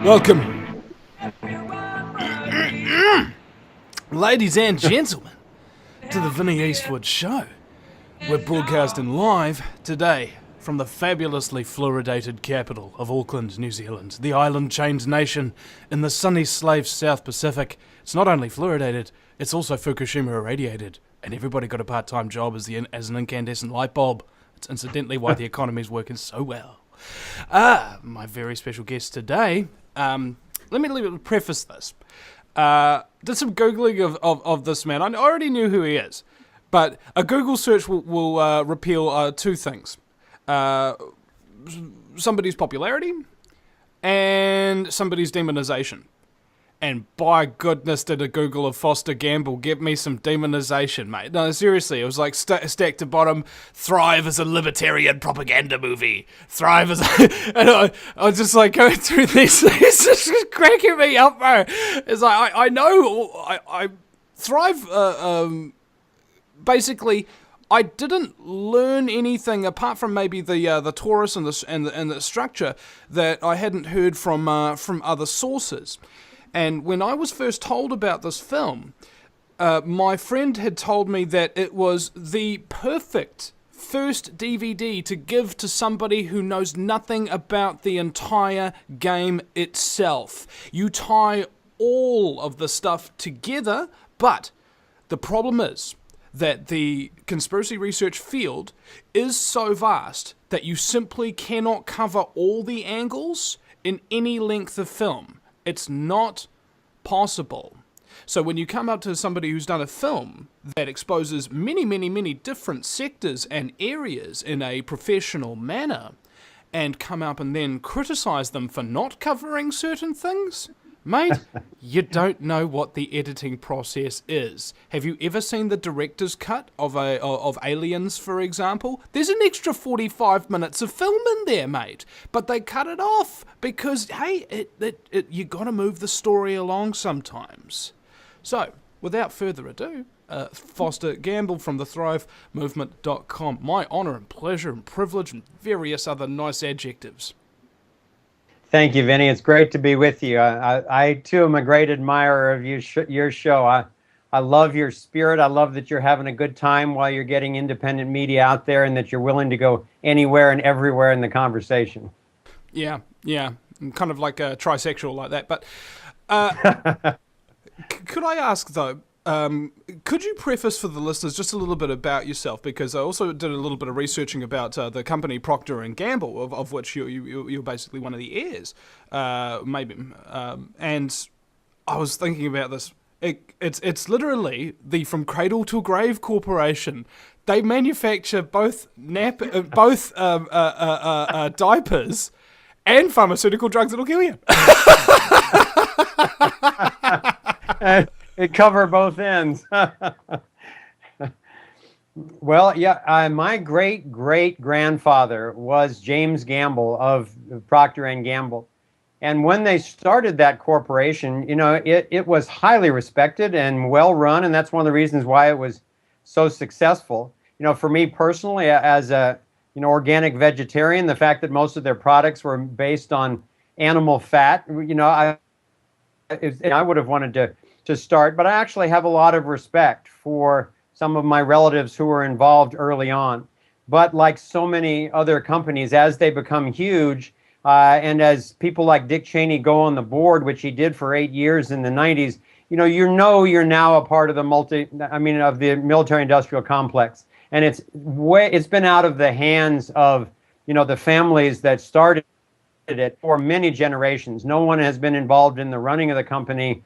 Welcome, ladies and gentlemen, to the Vinny Eastwood Show. We're broadcasting live today from the fabulously fluoridated capital of Auckland, New Zealand, the island-chained nation in the sunny slave South Pacific. It's not only fluoridated, it's also Fukushima irradiated, and everybody got a part-time job as an incandescent light bulb. It's incidentally why the economy's working so well. My very special guest today, let me preface this. Did some Googling of this man. I already knew who he is, but a Google search will reveal two things. Somebody's popularity and somebody's demonization. And by goodness did a Google of Foster Gamble get me some demonization, mate. No, seriously, it was like stacked to bottom, Thrive as a libertarian propaganda movie. Thrive as a... And I was just like going through these, it's just cracking me up, bro. It's like, I know, I Thrive, basically... I didn't learn anything apart from maybe the torus and the structure that I hadn't heard from other sources. And when I was first told about this film, my friend had told me that it was the perfect first DVD to give to somebody who knows nothing about the entire game itself. You tie all of the stuff together, but the problem is that the conspiracy research field is so vast that you simply cannot cover all the angles in any length of film. It's not possible. So when you come up to somebody who's done a film that exposes many, many, many different sectors and areas in a professional manner, and come up and then criticize them for not covering certain things, mate, you don't know what the editing process is. Have you ever seen the director's cut of Aliens, for example? There's an extra 45 minutes of film in there, mate. But they cut it off because, hey, you got to move the story along sometimes. So, without further ado, Foster Gamble from the ThriveMovement.com. My honour and pleasure and privilege and various other nice adjectives. Thank you, Vinny. It's great to be with you. I too am a great admirer of your show. I love your spirit. I love that you're having a good time while you're getting independent media out there and that you're willing to go anywhere and everywhere in the conversation. Yeah. I'm kind of like a trisexual like that. But could I ask, though, could you preface for the listeners just a little bit about yourself? Because I also did a little bit of researching about the company Procter and Gamble, of which you're basically one of the heirs, maybe. And I was thinking about this. It's literally the From Cradle to Grave Corporation. They manufacture both diapers and pharmaceutical drugs that'll kill you. It cover both ends. Well, yeah, my great-great-grandfather was James Gamble of Procter and Gamble. And when they started that corporation, you know, it was highly respected and well run, and that's one of the reasons why it was so successful. You know, for me personally, as a organic vegetarian, the fact that most of their products were based on animal fat, you know, I would have wanted to start, but I actually have a lot of respect for some of my relatives who were involved early on. But like so many other companies, as they become huge, and as people like Dick Cheney go on the board, which he did for 8 years in the 90s, you're now a part of the of the military-industrial complex, and it's been out of the hands of the families that started it for many generations. No one has been involved in the running of the company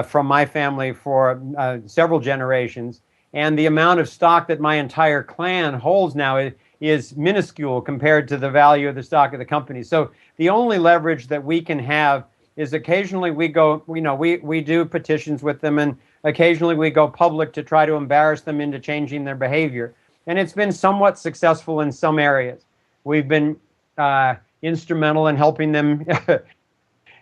from my family for several generations, and the amount of stock that my entire clan holds now is minuscule compared to the value of the stock of the company. So the only leverage that we can have is occasionally we go, we do petitions with them, and occasionally we go public to try to embarrass them into changing their behavior. And it's been somewhat successful in some areas. We've been instrumental in helping them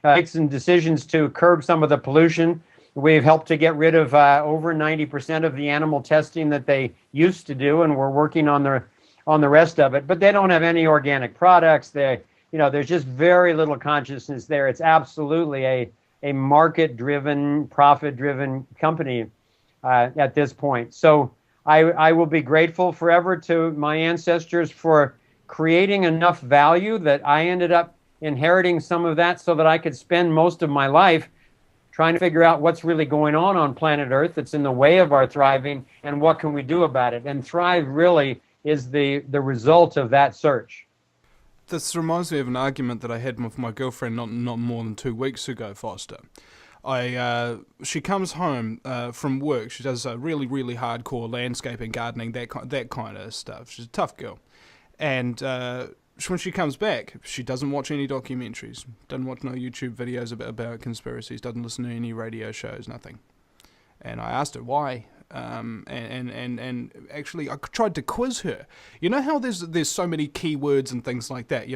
make some decisions to curb some of the pollution. We've helped to get rid of over 90% of the animal testing that they used to do, and we're working on the rest of it. But they don't have any organic products. They, there's just very little consciousness there. It's absolutely a market-driven, profit-driven company at this point. So I will be grateful forever to my ancestors for creating enough value that I ended up inheriting some of that so that I could spend most of my life trying to figure out what's really going on planet Earth that's in the way of our thriving, and what can we do about it. And Thrive really is the result of that search. This reminds me of an argument that I had with my girlfriend not more than 2 weeks ago, Foster. She comes home from work. She does really, really hardcore landscaping, gardening, that kind of stuff. She's a tough girl. And when she comes back, she doesn't watch any documentaries, doesn't watch no YouTube videos about conspiracies, doesn't listen to any radio shows, nothing. And I asked her why. And actually, I tried to quiz her. You know how there's so many keywords and things like that.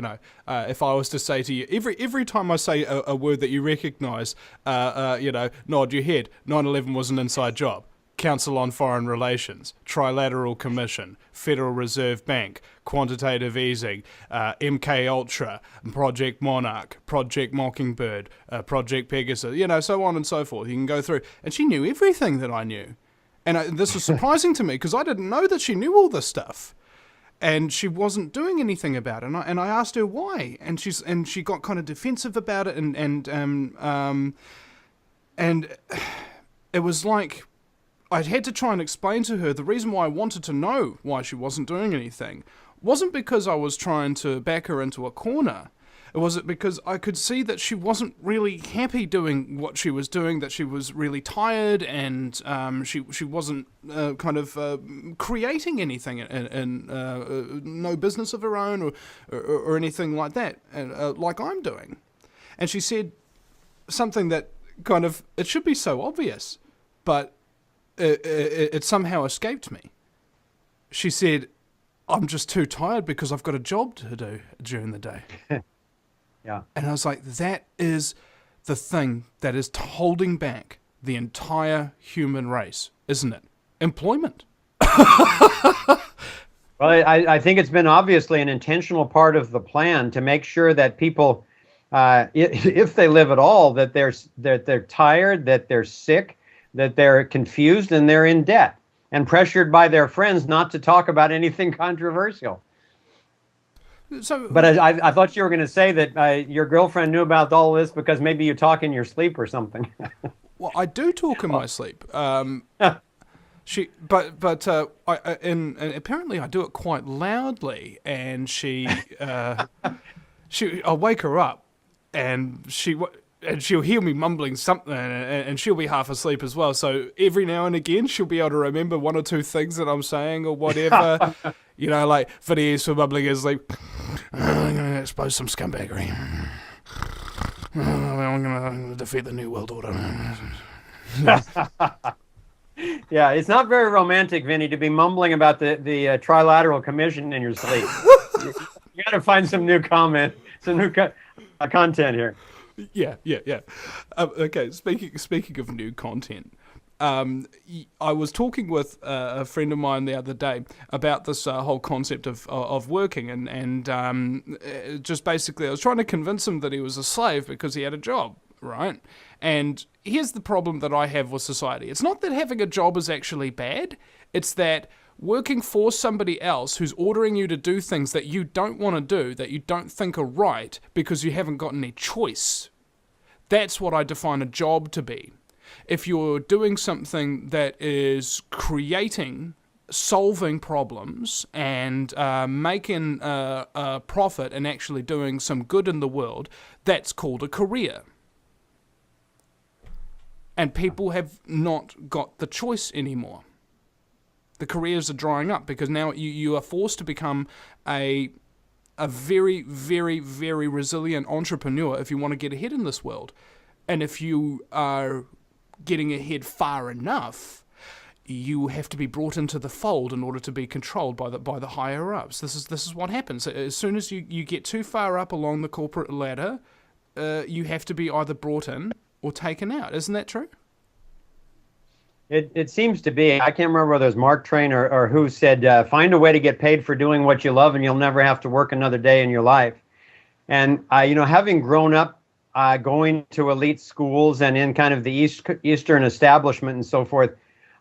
If I was to say to you every time I say a word that you recognise, nod your head. 9/11 was an inside job. Council on Foreign Relations, Trilateral Commission, Federal Reserve Bank, quantitative easing, MK Ultra, Project Monarch, Project Mockingbird, Project Pegasus, so on and so forth. You can go through, and she knew everything that I knew. And this was surprising to me because I didn't know that she knew all this stuff, and she wasn't doing anything about it. And I asked her why, and she got kind of defensive about it, and it was like I'd had to try and explain to her the reason why I wanted to know why she wasn't doing anything wasn't because I was trying to back her into a corner. It was because I could see that she wasn't really happy doing what she was doing, that she was really tired, and she wasn't creating anything, and no business of her own or anything like that, like I'm doing. And she said something that it should be so obvious, but it somehow escaped me. She said, "I'm just too tired because I've got a job to do during the day." Yeah. And I was like, that is the thing that is holding back the entire human race, isn't it? Employment. Well, I think it's been obviously an intentional part of the plan to make sure that people, if they live at all, that they're tired, that they're sick, that they're confused, and they're in debt and pressured by their friends not to talk about anything controversial. But I thought you were going to say that your girlfriend knew about all this because maybe you talk in your sleep or something. Well, I do talk in my sleep. And apparently I do it quite loudly. And I'll wake her up, and she'll hear me mumbling something, and she'll be half asleep as well. So every now and again, she'll be able to remember one or two things that I'm saying or whatever. Like Vinny is for mumbling his sleep. I'm going to expose some scumbaggery. I'm going to defeat the New World Order. Yeah, it's not very romantic, Vinny, to be mumbling about the Trilateral Commission in your sleep. You got to find some new content here. Yeah. Okay, speaking of new content, I was talking with a friend of mine the other day about this whole concept of working, and just basically I was trying to convince him that he was a slave because he had a job, right? And here's the problem that I have with society. It's not that having a job is actually bad, it's that working for somebody else who's ordering you to do things that you don't want to do, that you don't think are right, because you haven't got any choice. That's what I define a job to be. If you're doing something that is solving problems, and making a profit and actually doing some good in the world, that's called a career. And people have not got the choice anymore. The careers are drying up because now you are forced to become a very, very, very resilient entrepreneur if you want to get ahead in this world. And if you are getting ahead far enough, you have to be brought into the fold in order to be controlled by the higher ups. This is what happens. As soon as you get too far up along the corporate ladder, you have to be either brought in or taken out. Isn't that true? It seems to be. I can't remember whether it was Mark Twain or who said, find a way to get paid for doing what you love and you'll never have to work another day in your life. And having grown up going to elite schools and in kind of the Eastern establishment and so forth,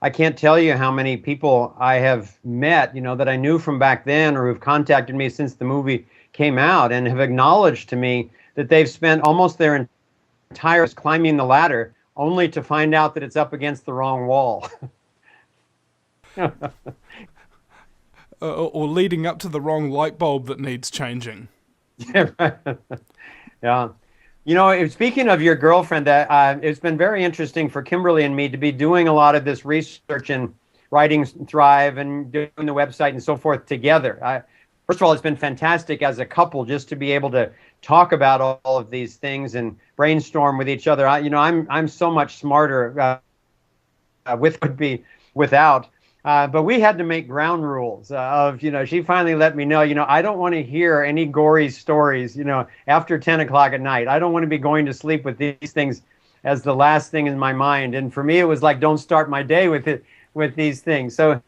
I can't tell you how many people I have met, that I knew from back then or who've contacted me since the movie came out and have acknowledged to me that they've spent almost their entire lives climbing the ladder only to find out that it's up against the wrong wall. Or leading up to the wrong light bulb that needs changing. Yeah. Speaking of your girlfriend, it's been very interesting for Kimberly and me to be doing a lot of this research and writing Thrive and doing the website and so forth together. First of all, it's been fantastic as a couple just to be able to talk about all of these things and brainstorm with each other. I'm so much smarter with could be without. But we had to make ground rules she finally let me know, I don't want to hear any gory stories, after 10 o'clock at night. I don't want to be going to sleep with these things as the last thing in my mind. And for me, it was like, don't start my day with these things. So,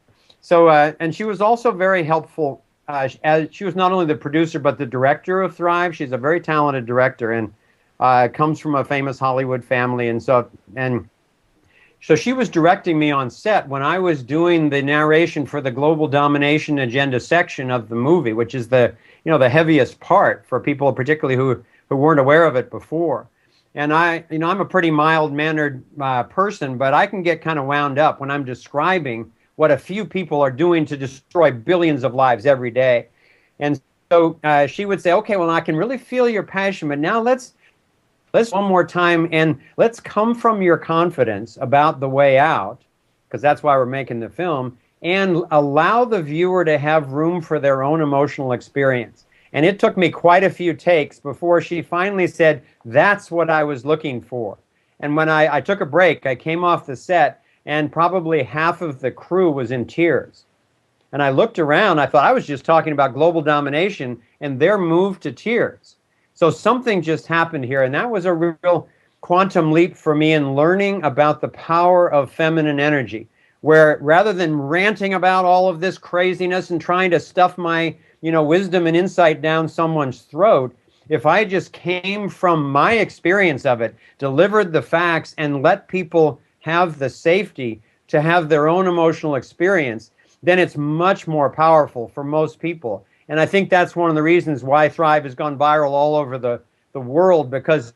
and she was also very helpful. As she was not only the producer, but the director of Thrive. She's a very talented director and comes from a famous Hollywood family. And so she was directing me on set when I was doing the narration for the Global Domination Agenda section of the movie, which is the heaviest part for people, particularly who weren't aware of it before. And I'm a pretty mild-mannered person, but I can get kind of wound up when I'm describing what a few people are doing to destroy billions of lives every day. And so she would say, okay, well, I can really feel your passion, but now let's one more time, and let's come from your confidence about the way out, because that's why we're making the film, and allow the viewer to have room for their own emotional experience. And it took me quite a few takes before she finally said, that's what I was looking for. And when I took a break, I came off the set, and probably half of the crew was in tears. And I looked around, I thought I was just talking about global domination, and they're moved to tears. So something just happened here, and that was a real quantum leap for me in learning about the power of feminine energy, where rather than ranting about all of this craziness and trying to stuff my, wisdom and insight down someone's throat, if I just came from my experience of it, delivered the facts, and let people have the safety to have their own emotional experience, then it's much more powerful for most people. And I think that's one of the reasons why Thrive has gone viral all over the world, because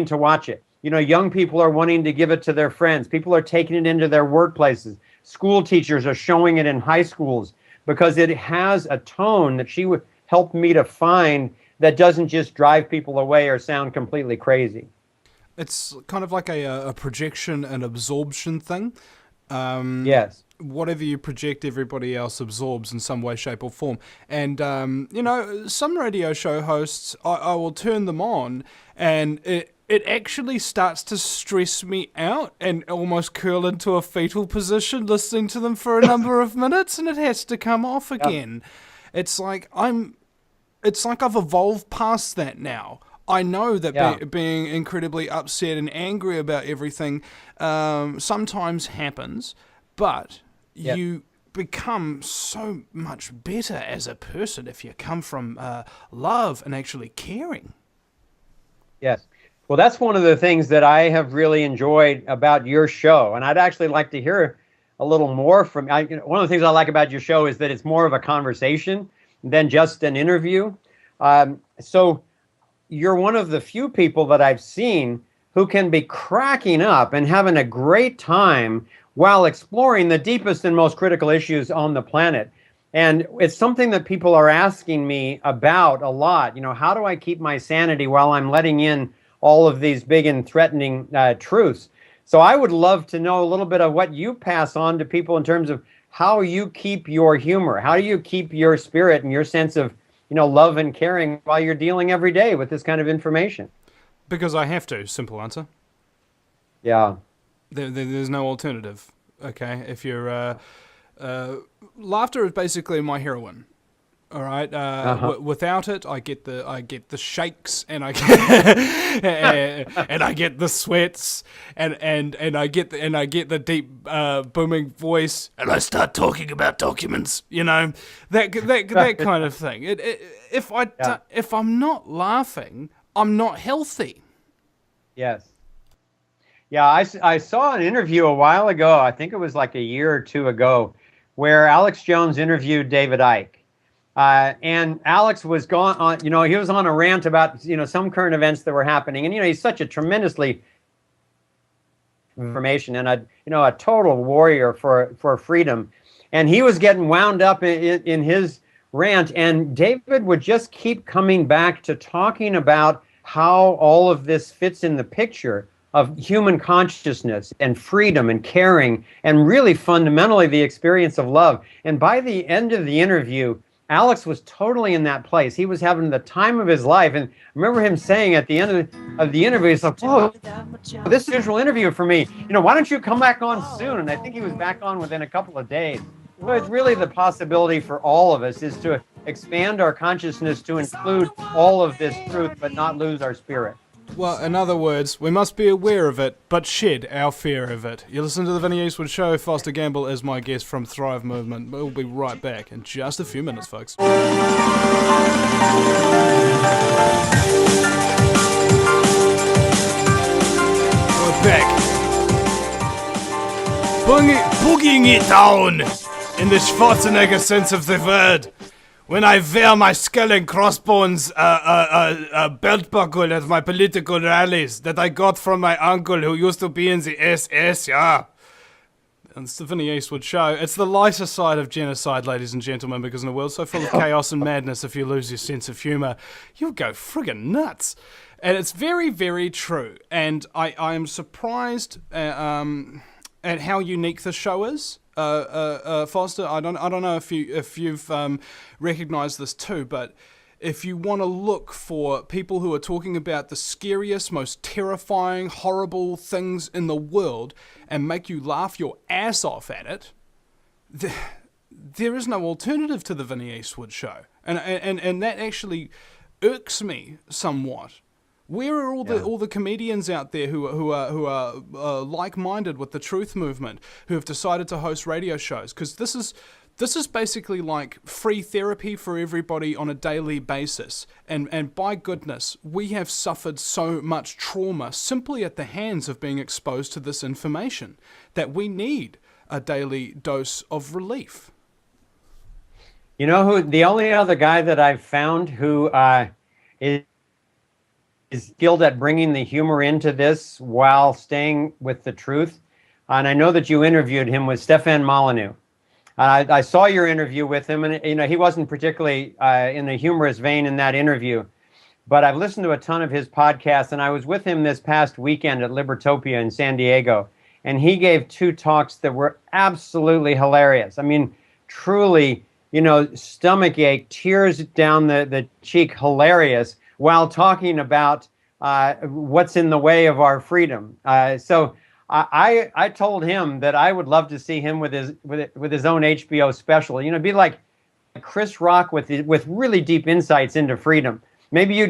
to watch it. Young people are wanting to give it to their friends. People are taking it into their workplaces. School teachers are showing it in high schools because it has a tone that she would help me to find that doesn't just drive people away or sound completely crazy. It's kind of like a projection and absorption thing. Yes. Whatever you project, everybody else absorbs in some way, shape, or form. And, some radio show hosts, I will turn them on, and it actually starts to stress me out and almost curl into a fetal position listening to them for a number of minutes, and it has to come off again. Yep. It's like I've evolved past that now. I know that being incredibly upset and angry about everything sometimes happens, but you become so much better as a person if you come from love and actually caring. Yes. Well, that's one of the things that I have really enjoyed about your show. And I'd actually like to hear a little more from you. One of the things I like about your show is that it's more of a conversation than just an interview. So you're one of the few people that I've seen who can be cracking up and having a great time while exploring the deepest and most critical issues on the planet. And it's something that people are asking me about a lot. How do I keep my sanity while I'm letting in all of these big and threatening truths? So I would love to know a little bit of what you pass on to people in terms of how you keep your humor. How do you keep your spirit and your sense of, love and caring while you're dealing every day with this kind of information? Because I have to. Simple answer. Yeah. There's no alternative. Okay, if you're laughter is basically my heroin. All right. Uh-huh. Without it, I get the shakes, and I get and I get the sweats, and I get the deep booming voice, and I start talking about documents. You know, that kind of thing. If I'm not laughing, I'm not healthy. Yes. Yeah, I saw an interview a while ago, I think it was like a year or two ago, where Alex Jones interviewed David Icke. And Alex was gone on, he was on a rant about, some current events that were happening. And, he's such a tremendously information and a total warrior for freedom. And he was getting wound up in his rant. And David would just keep coming back to talking about how all of this fits in the picture of human consciousness and freedom and caring and really fundamentally the experience of love. And by the end of the interview, Alex was totally in that place. He was having the time of his life. And I remember him saying at the end of the interview, he's like, "Oh, this is a usual interview for me. Why don't you come back on soon?" And I think he was back on within a couple of days. So it's really the possibility for all of us is to expand our consciousness to include all of this truth, but not lose our spirit. Well, in other words, we must be aware of it, but shed our fear of it. You listen to the Vinny Eastwood Show. Foster Gamble is my guest from Thrive Movement. We'll be right back in just a few minutes, folks. We're back. Boogieing it down, in the Schwarzenegger sense of the word. When I wear my skull and crossbones belt buckle at my political rallies that I got from my uncle who used to be in the SS, yeah. And it's the Vinny Eastwood Show. It's the lighter side of genocide, ladies and gentlemen, because in a world so full of chaos and madness, if you lose your sense of humour, you'll go friggin' nuts. And it's very, very true. And I am surprised at how unique the show is. Foster, I don't know if you've recognized this too, but if you want to look for people who are talking about the scariest, most terrifying, horrible things in the world and make you laugh your ass off at it, there is no alternative to the Vinny Eastwood Show, and that actually irks me somewhat. Where are all the comedians out there who are like-minded with the truth movement, who have decided to host radio shows? Because this is basically like free therapy for everybody on a daily basis. And by goodness, we have suffered so much trauma simply at the hands of being exposed to this information that we need a daily dose of relief. You know who the only other guy that I've found who is skilled at bringing the humor into this while staying with the truth. And I know that you interviewed him with Stefan Molyneux. I saw your interview with him, and he wasn't particularly in a humorous vein in that interview. But I've listened to a ton of his podcasts, and I was with him this past weekend at Libertopia in San Diego. And he gave 2 talks that were absolutely hilarious. I mean, truly, stomach ache, tears down the cheek, hilarious, while talking about what's in the way of our freedom. So I told him that I would love to see him with his own HBO special. It'd be like Chris Rock with really deep insights into freedom. Maybe you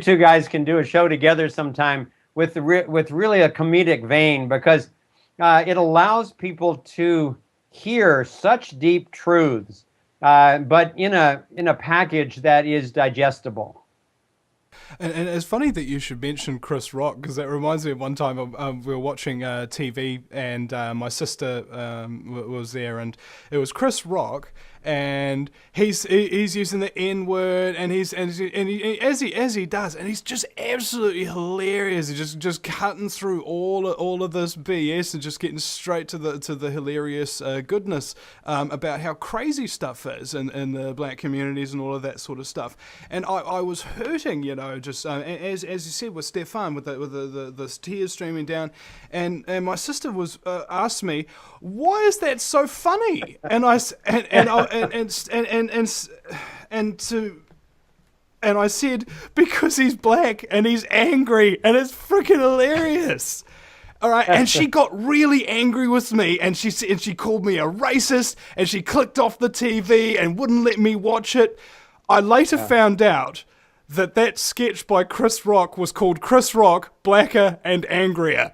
two guys can do a show together sometime with really a comedic vein, because it allows people to hear such deep truths, but in a package that is digestible. And it's funny that you should mention Chris Rock, because that reminds me of one time we were watching TV, and my sister was there, and it was Chris Rock, and he's using the N-word, and he as he does, and he's just absolutely hilarious. He's just cutting through all of this BS and just getting straight to the hilarious goodness about how crazy stuff is in the black communities and all of that sort of stuff. And I was hurting, just as you said with Stefan, with the tears streaming down, and my sister was asked me, why is that so funny? And I said, because he's black and he's angry and it's freaking hilarious. All right, and she got really angry with me, and she called me a racist, and she clicked off the TV and wouldn't let me watch it. I later found out that sketch by Chris Rock was called Chris Rock, Blacker and Angrier.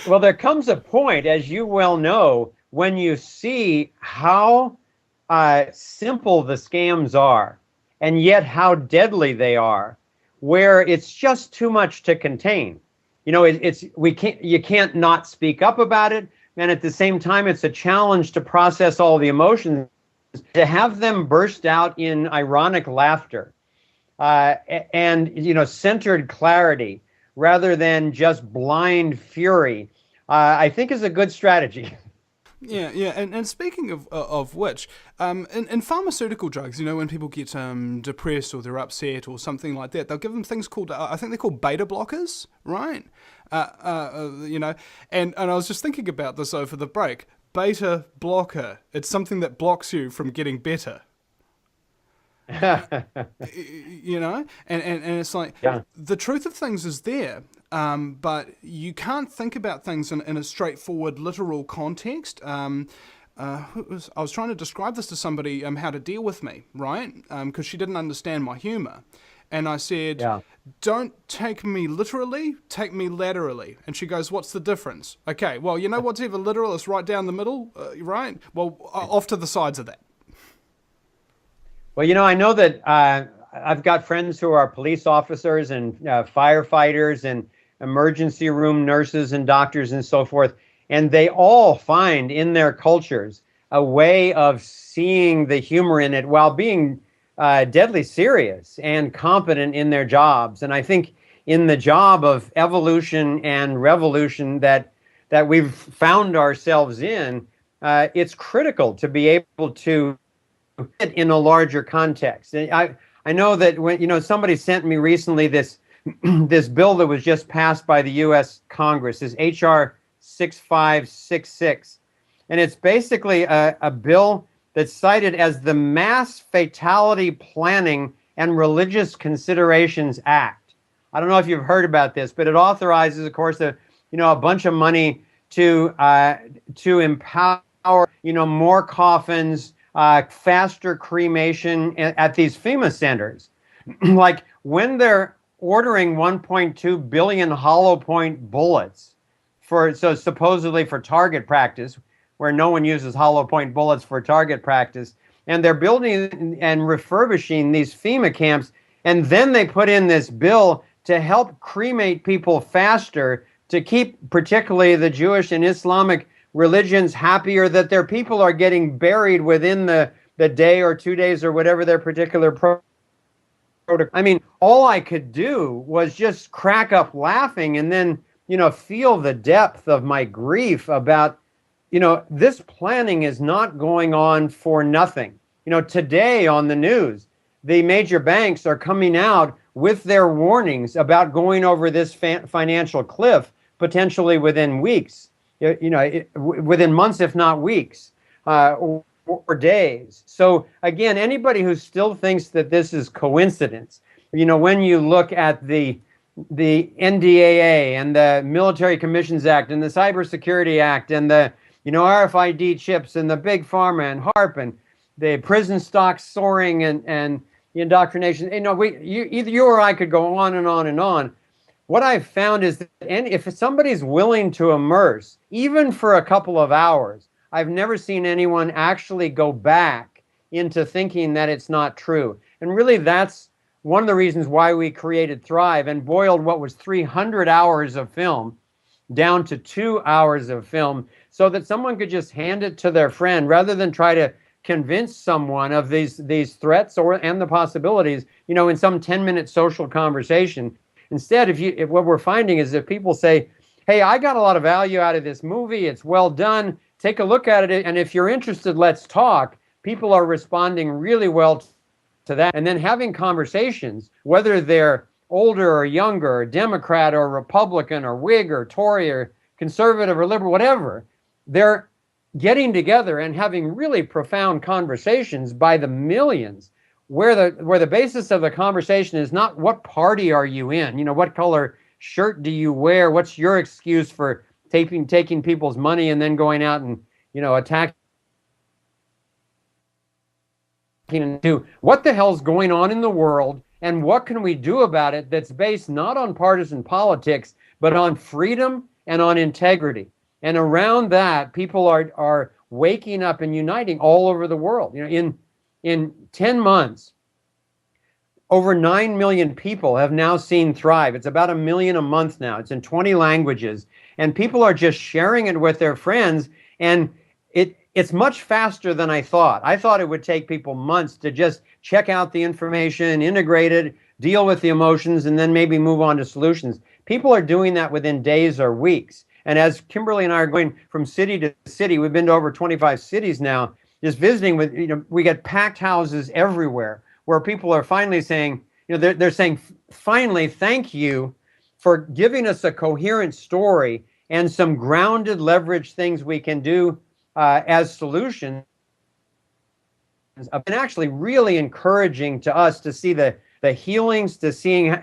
Well, there comes a point, as you well know, when you see how simple the scams are, and yet how deadly they are, where it's just too much to contain. You know, you can't not speak up about it, and at the same time, it's a challenge to process all the emotions, to have them burst out in ironic laughter, and centered clarity, rather than just blind fury, I think is a good strategy. Yeah, and speaking of which, in pharmaceutical drugs, when people get depressed or they're upset or something like that, they'll give them things called, I think they're called beta blockers, right? And I was just thinking about this over the break. Beta blocker, it's something that blocks you from getting better. And it's like, the truth of things is there, but you can't think about things in a straightforward literal context. I was trying to describe this to somebody, how to deal with me, right? Because she didn't understand my humor, and I said, don't take me literally, take me laterally. And she goes, what's the difference? Okay, well, what's either literal? It's right down the middle, right? Well, off to the sides of that. Well, I know that I've got friends who are police officers and firefighters and emergency room nurses and doctors and so forth, and they all find in their cultures a way of seeing the humor in it while being deadly serious and competent in their jobs. And I think in the job of evolution and revolution that we've found ourselves in, it's critical to be able to fit in a larger context. And I know that when somebody sent me recently this this bill that was just passed by the U.S. Congress, is H.R. 6566, and it's basically a bill that's cited as the Mass Fatality Planning and Religious Considerations Act. I don't know if you've heard about this, but it authorizes, of course, a bunch of money to empower more coffins, faster cremation at these FEMA centers. Like when they're ordering 1.2 billion hollow point bullets supposedly for target practice, where no one uses hollow point bullets for target practice, and they're building and refurbishing these FEMA camps, and then they put in this bill to help cremate people faster, to keep particularly the Jewish and Islamic religions happier that their people are getting buried within the day or 2 days or whatever their particular protocol. I mean, all I could do was just crack up laughing and then, feel the depth of my grief about, this planning is not going on for nothing. Today on the news, the major banks are coming out with their warnings about going over this financial cliff potentially within weeks. Within months, if not weeks, or days. So again, anybody who still thinks that this is coincidence, when you look at the NDAA and the Military Commissions Act and the Cybersecurity Act and the RFID chips and the big pharma and HARP and the prison stocks soaring and the indoctrination, either you or I could go on and on and on. What I've found is that if somebody's willing to immerse, even for a couple of hours, I've never seen anyone actually go back into thinking that it's not true. And really, that's one of the reasons why we created Thrive and boiled what was 300 hours of film down to 2 hours of film, so that someone could just hand it to their friend rather than try to convince someone of these threats and the possibilities, in some 10-minute social conversation. Instead, if what we're finding is that people say, hey, I got a lot of value out of this movie, it's well done, take a look at it, and if you're interested, let's talk. People are responding really well to that. And then having conversations, whether they're older or younger, or Democrat or Republican or Whig or Tory or conservative or liberal, whatever, they're getting together and having really profound conversations by the millions where the basis of the conversation is not what party are you in, what color shirt do you wear, what's your excuse for taking people's money and then going out and attacking, to what the hell's going on in the world and what can we do about it that's based not on partisan politics but on freedom and on integrity. And around that, people are waking up and uniting all over the world. In 10 months, over 9 million people have now seen Thrive. It's about 1 million a month now. It's in 20 languages. And people are just sharing it with their friends. And it's much faster than I thought. I thought it would take people months to just check out the information, integrate it, deal with the emotions, and then maybe move on to solutions. People are doing that within days or weeks. And as Kimberly and I are going from city to city, we've been to over 25 cities now, just visiting with, we get packed houses everywhere where people are finally saying, they're saying, finally, thank you for giving us a coherent story and some grounded leverage things we can do as solutions. And actually really encouraging to us to see the healings, to seeing,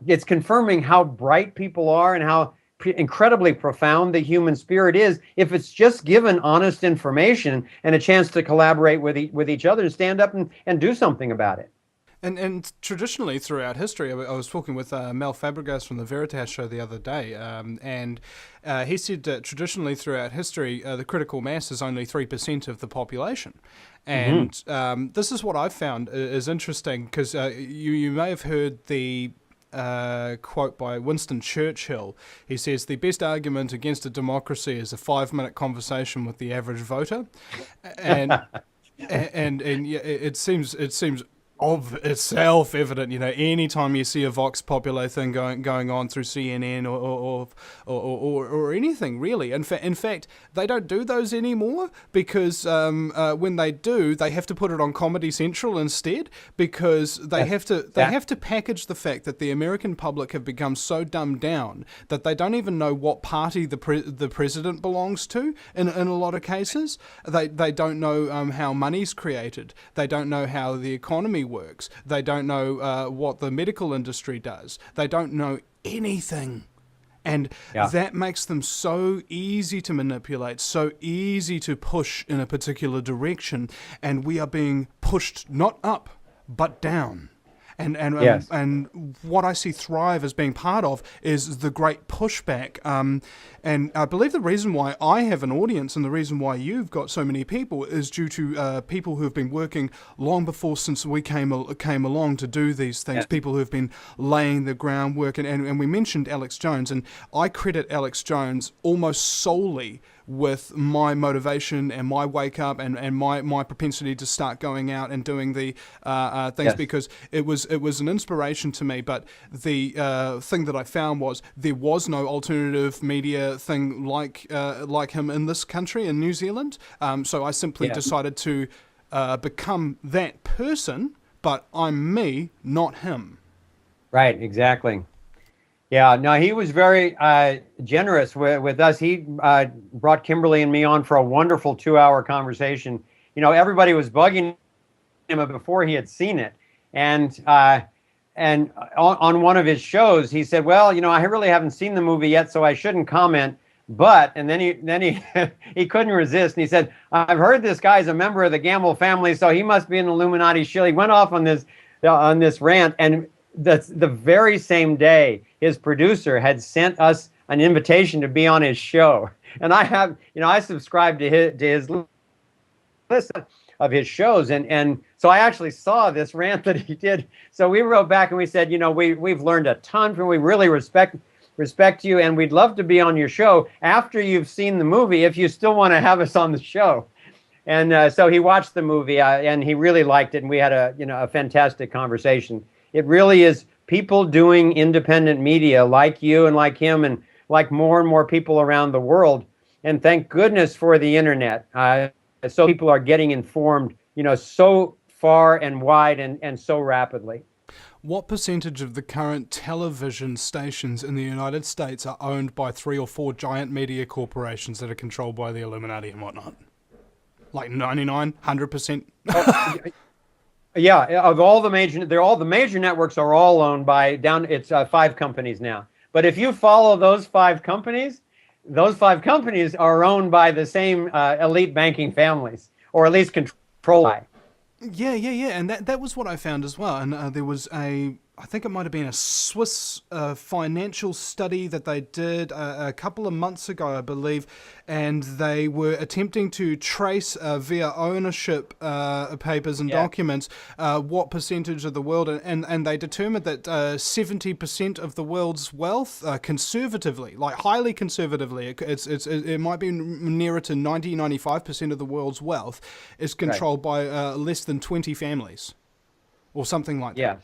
it's confirming how bright people are and how incredibly profound the human spirit is if it's just given honest information and a chance to collaborate with each other and stand up and do something about it. And traditionally throughout history, I was talking with Mel Fabregas from the Veritas show the other day, and he said that traditionally throughout history, the critical mass is only 3% of the population. And this is what I've found is interesting, because you may have heard the quote by Winston Churchill. He says, the best argument against a democracy is a 5-minute conversation with the average voter. And and it seems of itself evident, anytime you see a Vox Populi thing going on through CNN or anything really. In fact, they don't do those anymore because when they do, they have to put it on Comedy Central instead, because they have to package the fact that the American public have become so dumbed down that they don't even know what party the president belongs to. In a lot of cases, they don't know how money's created. They don't know how the economy works. They don't know what the medical industry does. They don't know anything. And that makes them so easy to manipulate, so easy to push in a particular direction. And we are being pushed not up, but down. And what I see Thrive as being part of is the great pushback. And I believe the reason why I have an audience and the reason why you've got so many people is due to people who have been working long before since we came along to do these things, people who have been laying the groundwork. And we mentioned Alex Jones, and I credit Alex Jones almost solely with my motivation and my wake up and my propensity to start going out and doing the things, because it was an inspiration to me. But the thing that I found was there was no alternative media thing like him in this country, in New Zealand. So I simply decided to become that person, but I'm me, not him. Right, exactly. Yeah, no, he was very generous with us. He brought Kimberly and me on for a wonderful 2-hour conversation. Everybody was bugging him before he had seen it. And on one of his shows, he said, well, I really haven't seen the movie yet, so I shouldn't comment. But, and then he he couldn't resist. And he said, I've heard this guy's a member of the Gamble family, so he must be an Illuminati shill. He went off on this rant, and the very same day, his producer had sent us an invitation to be on his show. And I subscribed to his list of his shows. And so I actually saw this rant that he did. So we wrote back and we said, we've learned a ton from you. We really respect you, and we'd love to be on your show after you've seen the movie, if you still want to have us on the show. And so he watched the movie and he really liked it. And we had a fantastic conversation. It really is people doing independent media like you and like him and like more and more people around the world. And thank goodness for the internet. So people are getting informed, so far and wide and so rapidly. What percentage of the current television stations in the United States are owned by 3 or 4 giant media corporations that are controlled by the Illuminati and whatnot? Like 99, 100%? Yeah, of all the major, the major networks are all owned by it's 5 companies now. But if you follow those 5 companies are owned by the same elite banking families, or at least controlled by. Yeah, and that was what I found as well. And there was I think it might have been a Swiss financial study that they did a couple of months ago, I believe, and they were attempting to trace via ownership papers and documents what percentage of the world, and they determined that 70% of the world's wealth, conservatively, like highly conservatively, it might be nearer to 95% of the world's wealth is controlled by less than 20 families, or something like that.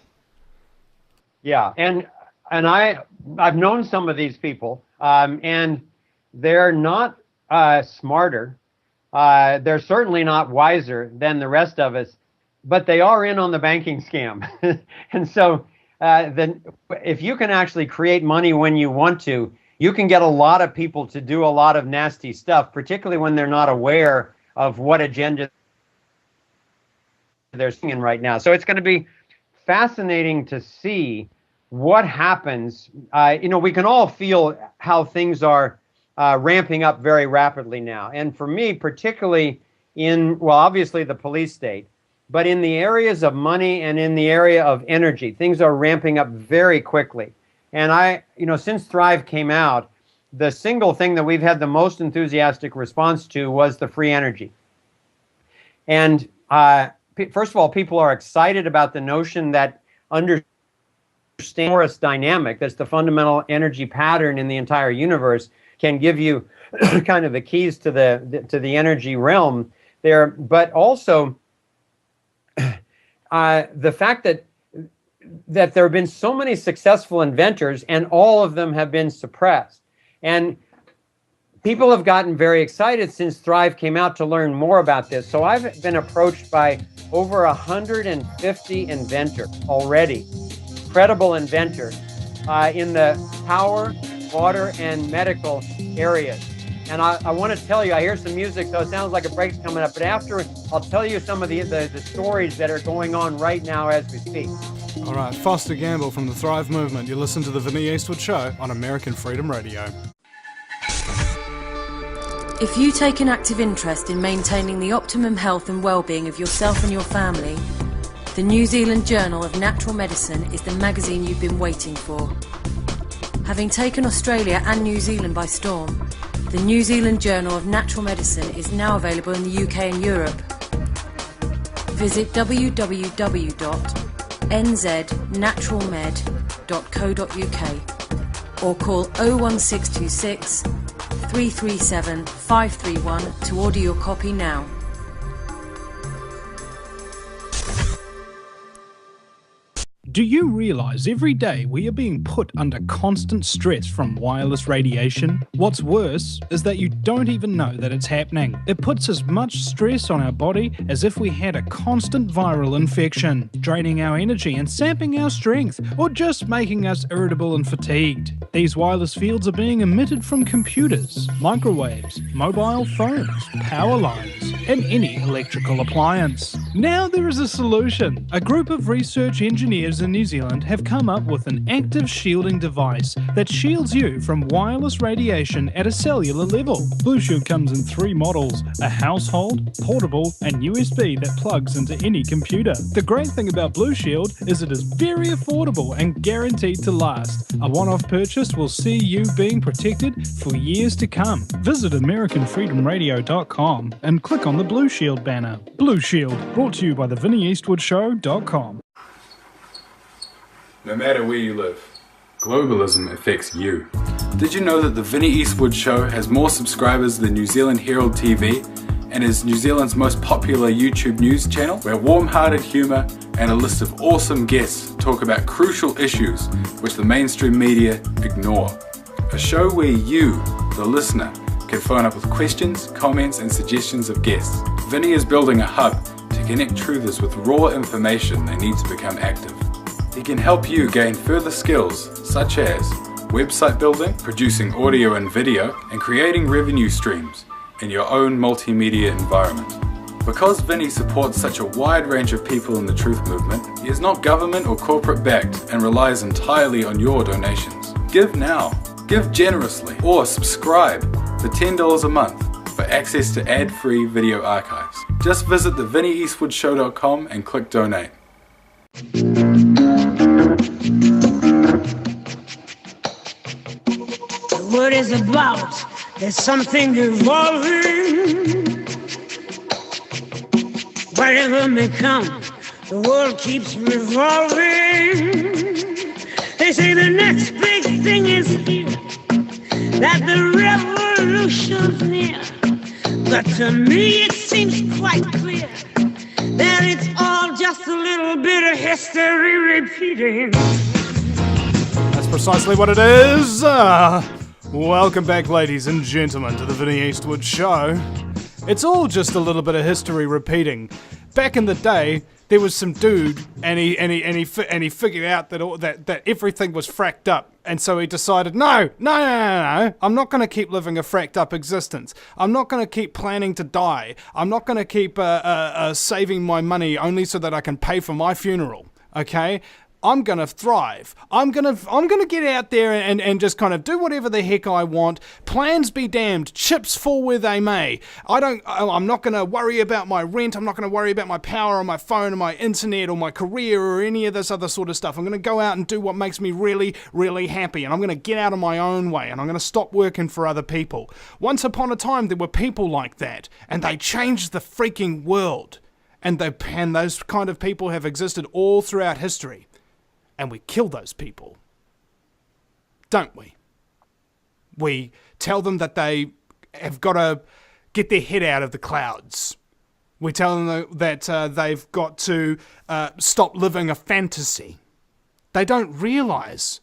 Yeah, and I've known some of these people, and they're not smarter. They're certainly not wiser than the rest of us, but they are in on the banking scam. And so then if you can actually create money when you want to, you can get a lot of people to do a lot of nasty stuff, particularly when they're not aware of what agenda they're seeing right now. So it's going to be fascinating to see what happens. We can all feel how things are ramping up very rapidly now. And for me, particularly obviously the police state, but in the areas of money and in the area of energy, things are ramping up very quickly. And since Thrive came out, the single thing that we've had the most enthusiastic response to was the free energy. And first of all, people are excited about the notion that force dynamic, that's the fundamental energy pattern in the entire universe, can give you kind of the keys to the energy realm there. But also the fact that there have been so many successful inventors, and all of them have been suppressed. And people have gotten very excited since Thrive came out to learn more about this. So I've been approached by over 150 inventors already, credible inventors in the power, water, and medical areas. And I want to tell you, I hear some music, so it sounds like a break's coming up. But after, I'll tell you some of the stories that are going on right now as we speak. All right, Foster Gamble from the Thrive Movement. You listen to the Vinny Eastwood Show on American Freedom Radio. If you take an active interest in maintaining the optimum health and well-being of yourself and your family, the New Zealand Journal of Natural Medicine is the magazine you've been waiting for. Having taken Australia and New Zealand by storm, the New Zealand Journal of Natural Medicine is now available in the UK and Europe. Visit www.nznaturalmed.co.uk or call 01626 337 531 to order your copy now. Do you realise every day we are being put under constant stress from wireless radiation? What's worse is that you don't even know that it's happening. It puts as much stress on our body as if we had a constant viral infection, draining our energy and sapping our strength, or just making us irritable and fatigued. These wireless fields are being emitted from computers, microwaves, mobile phones, power lines, and any electrical appliance. Now there is a solution. A group of research engineers in New Zealand have come up with an active shielding device that shields you from wireless radiation at a cellular level. Blue Shield comes in 3 models: a household, portable, and USB that plugs into any computer. The great thing about Blue Shield is it is very affordable and guaranteed to last. A one-off purchase will see you being protected for years to come. Visit AmericanFreedomRadio.com and click on the Blue Shield banner. Blue Shield, brought to you by the VinnyEastwoodShow.com. No matter where you live, globalism affects you. Did you know that the Vinny Eastwood Show has more subscribers than New Zealand Herald TV and is New Zealand's most popular YouTube news channel, where warm-hearted humour and a list of awesome guests talk about crucial issues which the mainstream media ignore? A show where you, the listener, can phone up with questions, comments and suggestions of guests. Vinny is building a hub to connect truthers with raw information they need to become active. He can help you gain further skills such as website building, producing audio and video, and creating revenue streams in your own multimedia environment. Because Vinny supports such a wide range of people in the truth movement, he is not government or corporate backed and relies entirely on your donations. Give now, give generously, or subscribe for $10 a month for access to ad-free video archives. Just visit thevinnyeastwoodshow.com and click donate. What is about? There's something evolving. Whatever may come, the world keeps revolving. They say the next big thing is here, that the revolution's near. But to me it seems quite clear that it's all just a little bit of history repeating. That's precisely what it is. Welcome back, ladies and gentlemen, to the Vinny Eastwood Show. It's all just a little bit of history repeating. Back in the day, there was some dude, and he figured out that everything was fracked up, and so he decided, no, I'm not going to keep living a fracked up existence. I'm not going to keep planning to die. I'm not going to keep saving my money only so that I can pay for my funeral. Okay. I'm going to thrive. I'm going to get out there and just kind of do whatever the heck I want. Plans be damned. Chips fall where they may. I'm not going to worry about my rent. I'm not going to worry about my power on my phone or my internet or my career or any of this other sort of stuff. I'm going to go out and do what makes me really, really happy. And I'm going to get out of my own way. And I'm going to stop working for other people. Once upon a time, there were people like that. And they changed the freaking world. And those kind of people have existed all throughout history. And we kill those people, don't we? We tell them that they have got to get their head out of the clouds. We tell them that they've got to stop living a fantasy. They don't realize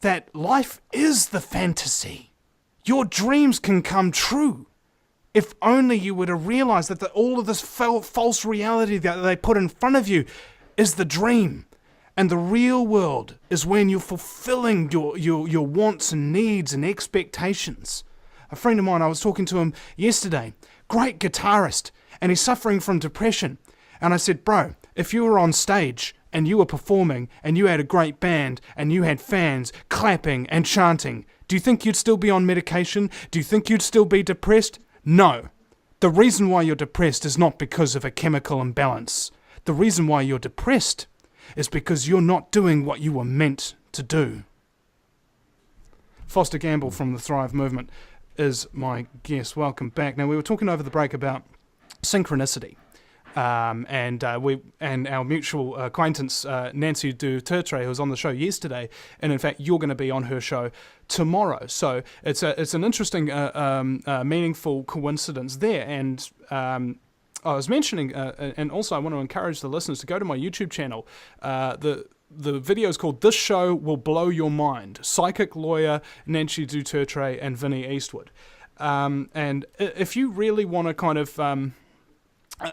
that life is the fantasy. Your dreams can come true. If only you were to realize that all of this false reality that they put in front of you is the dream. And the real world is when you're fulfilling your wants and needs and expectations. A friend of mine, I was talking to him yesterday, great guitarist, and he's suffering from depression. And I said, bro, if you were on stage and you were performing and you had a great band and you had fans clapping and chanting, do you think you'd still be on medication? Do you think you'd still be depressed? No. The reason why you're depressed is not because of a chemical imbalance. The reason why you're depressed is because you're not doing what you were meant to do. Foster Gamble from the Thrive Movement is my guest. Welcome back. Now, we were talking over the break about synchronicity, and our mutual acquaintance Nancy Dutertre, who was on the show yesterday, and in fact you're going to be on her show tomorrow. So it's an interesting, meaningful coincidence there, and I was mentioning, and also I want to encourage the listeners to go to my YouTube channel. The video is called "This Show Will Blow Your Mind." Psychic lawyer Nancy Dutertre and Vinny Eastwood. And if you really want to kind of,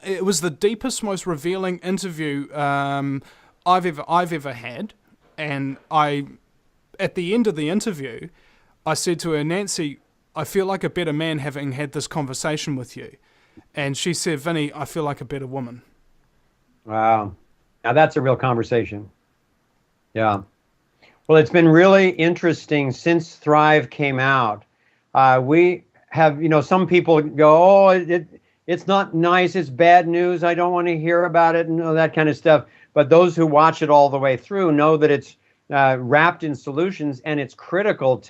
it was the deepest, most revealing interview I've ever had. And at the end of the interview, I said to her, Nancy, I feel like a better man having had this conversation with you. And she said, Vinny, I feel like a better woman. Wow. Now that's a real conversation. Yeah. Well, it's been really interesting since Thrive came out. We have, some people go, oh, it's not nice. It's bad news. I don't want to hear about it and all that kind of stuff. But those who watch it all the way through know that it's wrapped in solutions, and it's critical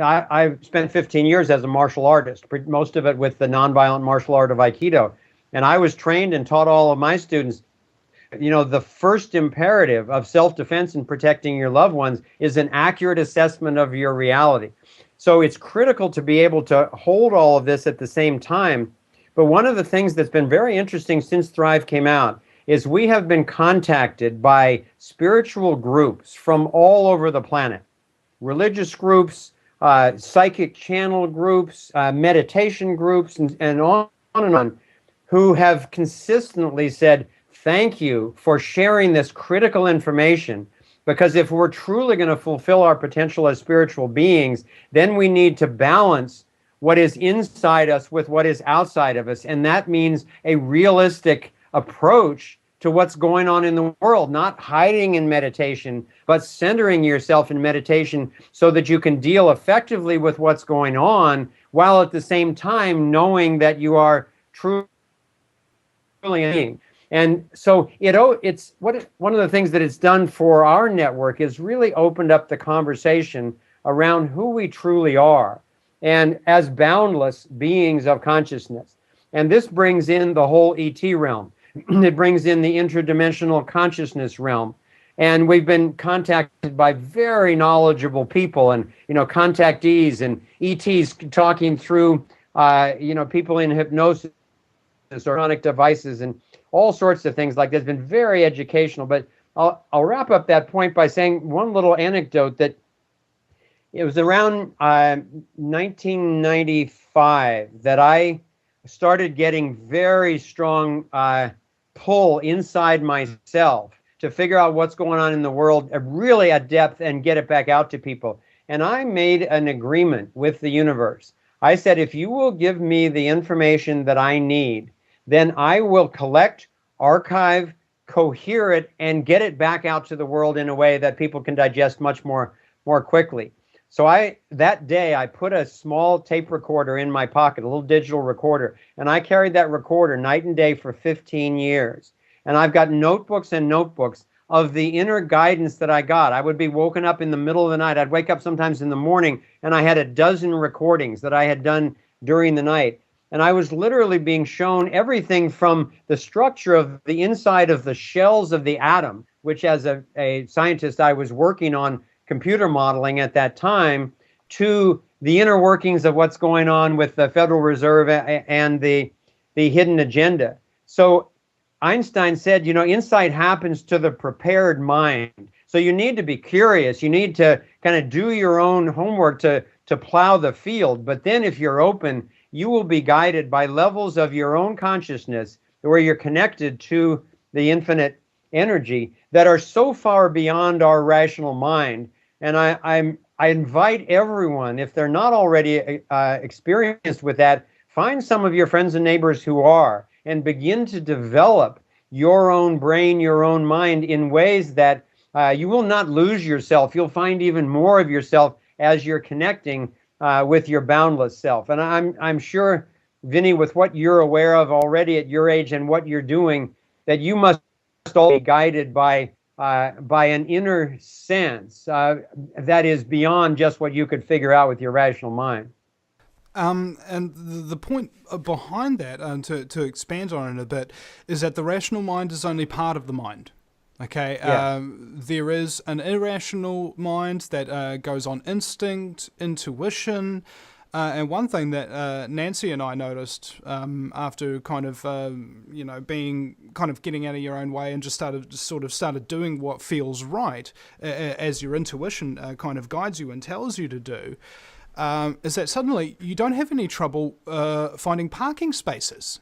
I've spent 15 years as a martial artist, most of it with the nonviolent martial art of Aikido. And I was trained and taught all of my students, the first imperative of self-defense and protecting your loved ones is an accurate assessment of your reality. So it's critical to be able to hold all of this at the same time. But one of the things that's been very interesting since Thrive came out is we have been contacted by spiritual groups from all over the planet, religious groups, psychic channel groups, meditation groups, and on and on, who have consistently said, thank you for sharing this critical information, because if we're truly going to fulfill our potential as spiritual beings, then we need to balance what is inside us with what is outside of us. And that means a realistic approach to what's going on in the world, not hiding in meditation, but centering yourself in meditation so that you can deal effectively with what's going on, while at the same time knowing that you are truly a being. And so one of the things that it's done for our network is really opened up the conversation around who we truly are, and as boundless beings of consciousness. And this brings in the whole ET realm. It brings in the interdimensional consciousness realm. And we've been contacted by very knowledgeable people, and contactees and ETs talking through people in hypnosis or sonic devices and all sorts of things like that. It's been very educational. But I'll wrap up that point by saying one little anecdote, that it was around 1995 that I started getting very strong pull inside myself to figure out what's going on in the world, really at depth, and get it back out to people. And I made an agreement with the universe. I said, if you will give me the information that I need, then I will collect, archive, cohere it, and get it back out to the world in a way that people can digest much more quickly. So that day I put a small tape recorder in my pocket, a little digital recorder, and I carried that recorder night and day for 15 years. And I've got notebooks and notebooks of the inner guidance that I got. I would be woken up in the middle of the night. I'd wake up sometimes in the morning, and I had a dozen recordings that I had done during the night. And I was literally being shown everything from the structure of the inside of the shells of the atom, which as a scientist I was working on computer modeling at that time, to the inner workings of what's going on with the Federal Reserve and the hidden agenda. So Einstein said, insight happens to the prepared mind. So you need to be curious. You need to kind of do your own homework to plow the field. But then if you're open, you will be guided by levels of your own consciousness where you're connected to the infinite energy that are so far beyond our rational mind. And I invite everyone, if they're not already experienced with that, find some of your friends and neighbors who are, and begin to develop your own brain, your own mind in ways that you will not lose yourself. You'll find even more of yourself as you're connecting with your boundless self. And I'm sure, Vinny, with what you're aware of already at your age and what you're doing, that you must all be guided by an inner sense that is beyond just what you could figure out with your rational mind. And the point behind that, to expand on it a bit, is that the rational mind is only part of the mind. Okay, Yeah. There is an irrational mind that goes on instinct, intuition, and one thing that Nancy and I noticed after kind of being kind of getting out of your own way and just started doing what feels right, as your intuition kind of guides you and tells you to do, is that suddenly you don't have any trouble finding parking spaces.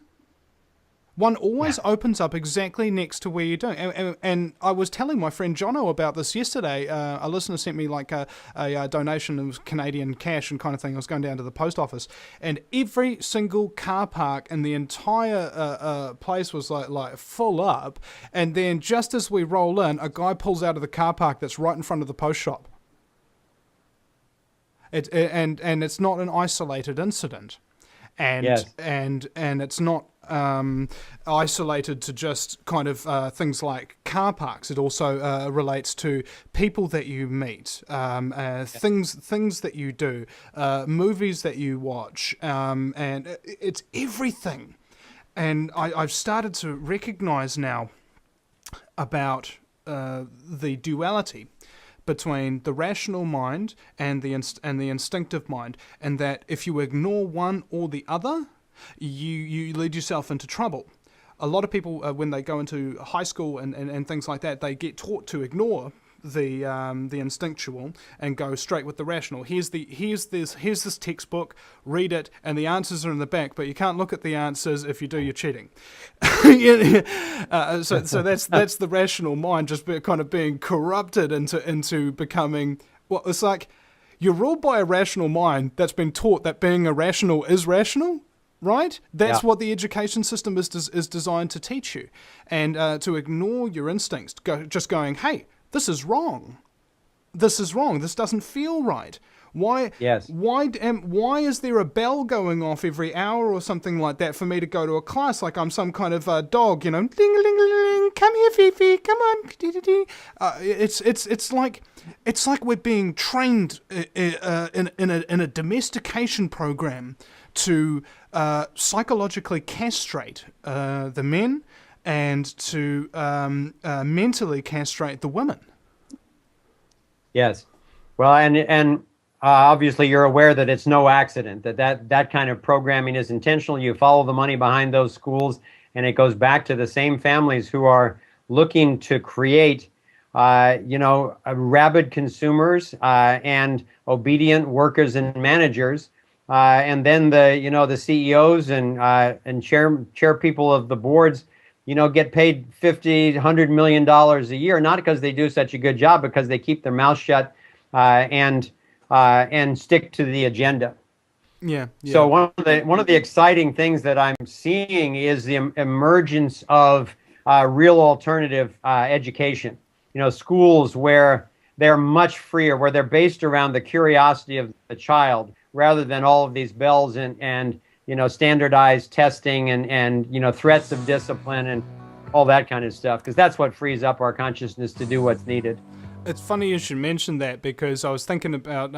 One always opens up exactly next to where you're doing. And I was telling my friend Jono about this yesterday. A listener sent me like a donation of Canadian cash and kind of thing. I was going down to the post office, and every single car park in the entire place was like full up. And then just as we roll in, a guy pulls out of the car park that's right in front of the post shop. And it's not an isolated incident. And Yes. and it's not isolated to just kind of things like car parks. It also relates to people that you meet, things that you do, movies that you watch, and it's everything. And I've started to recognize now about the duality between the rational mind and the instinctive mind, and that if you ignore one or the other, you lead yourself into trouble. A lot of people, when they go into high school and things like that, they get taught to ignore the instinctual and go straight with the rational. Here's this textbook, read it, and the answers are in the back, but you can't look at the answers. If you do, you're cheating. So that's the rational mind just kind of being corrupted into becoming, well, it's like You're ruled by a rational mind that's been taught that being irrational is rational, right? That's what the education system is designed to teach you. And to ignore your instincts, just going, hey, this is wrong. This is wrong. This doesn't feel right. Why? Yes. Why is there a bell going off every hour or something like that for me to go to a class like I'm some kind of dog? You know, ding a ling ling, come here, Fifi, come on. It's like we're being trained in a domestication program to psychologically castrate the men and to mentally castrate the women. Yes. Well, and obviously you're aware that it's no accident, that kind of programming is intentional. You follow the money behind those schools, and it goes back to the same families who are looking to create, rabid consumers and obedient workers and managers, and then the CEOs and chair people of the boards, get paid $50-100 million a year, not because they do such a good job, because they keep their mouth shut and stick to the agenda. Yeah. So one of the exciting things that I'm seeing is the emergence of real alternative education. Schools where they're much freer, where they're based around the curiosity of the child, rather than all of these bells and standardized testing and threats of discipline and all that kind of stuff, because that's what frees up our consciousness to do what's needed. It's funny you should mention that, because I was thinking about,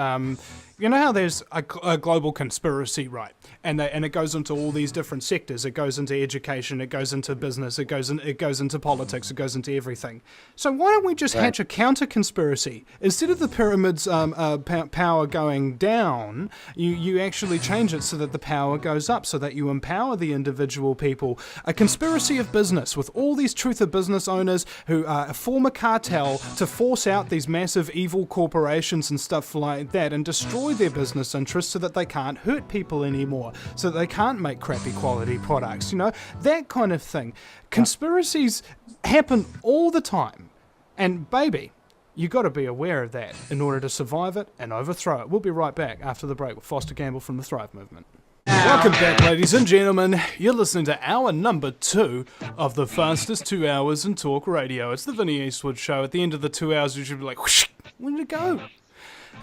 how there's a global conspiracy, right? And it goes into all these different sectors. It goes into education, it goes into business, it goes into politics, it goes into everything. So why don't we just hatch a counter conspiracy? Instead of the pyramid's power going down, you actually change it so that the power goes up, so that you empower the individual people. A conspiracy of business with all these truth of business owners who form a cartel to force out these massive evil corporations and stuff like that, and destroy their business interests so that they can't hurt people anymore, so that they can't make crappy quality products, that kind of thing. Conspiracies happen all the time, and baby, you got to be aware of that in order to survive it and overthrow it. We'll be right back after the break with Foster Gamble from the Thrive Movement. Welcome back, ladies and gentlemen. You're listening to hour number 2 of the fastest 2 hours in talk radio. It's the Vinny Eastwood Show. At the end of the 2 hours, you should be like, whoosh, where did it go?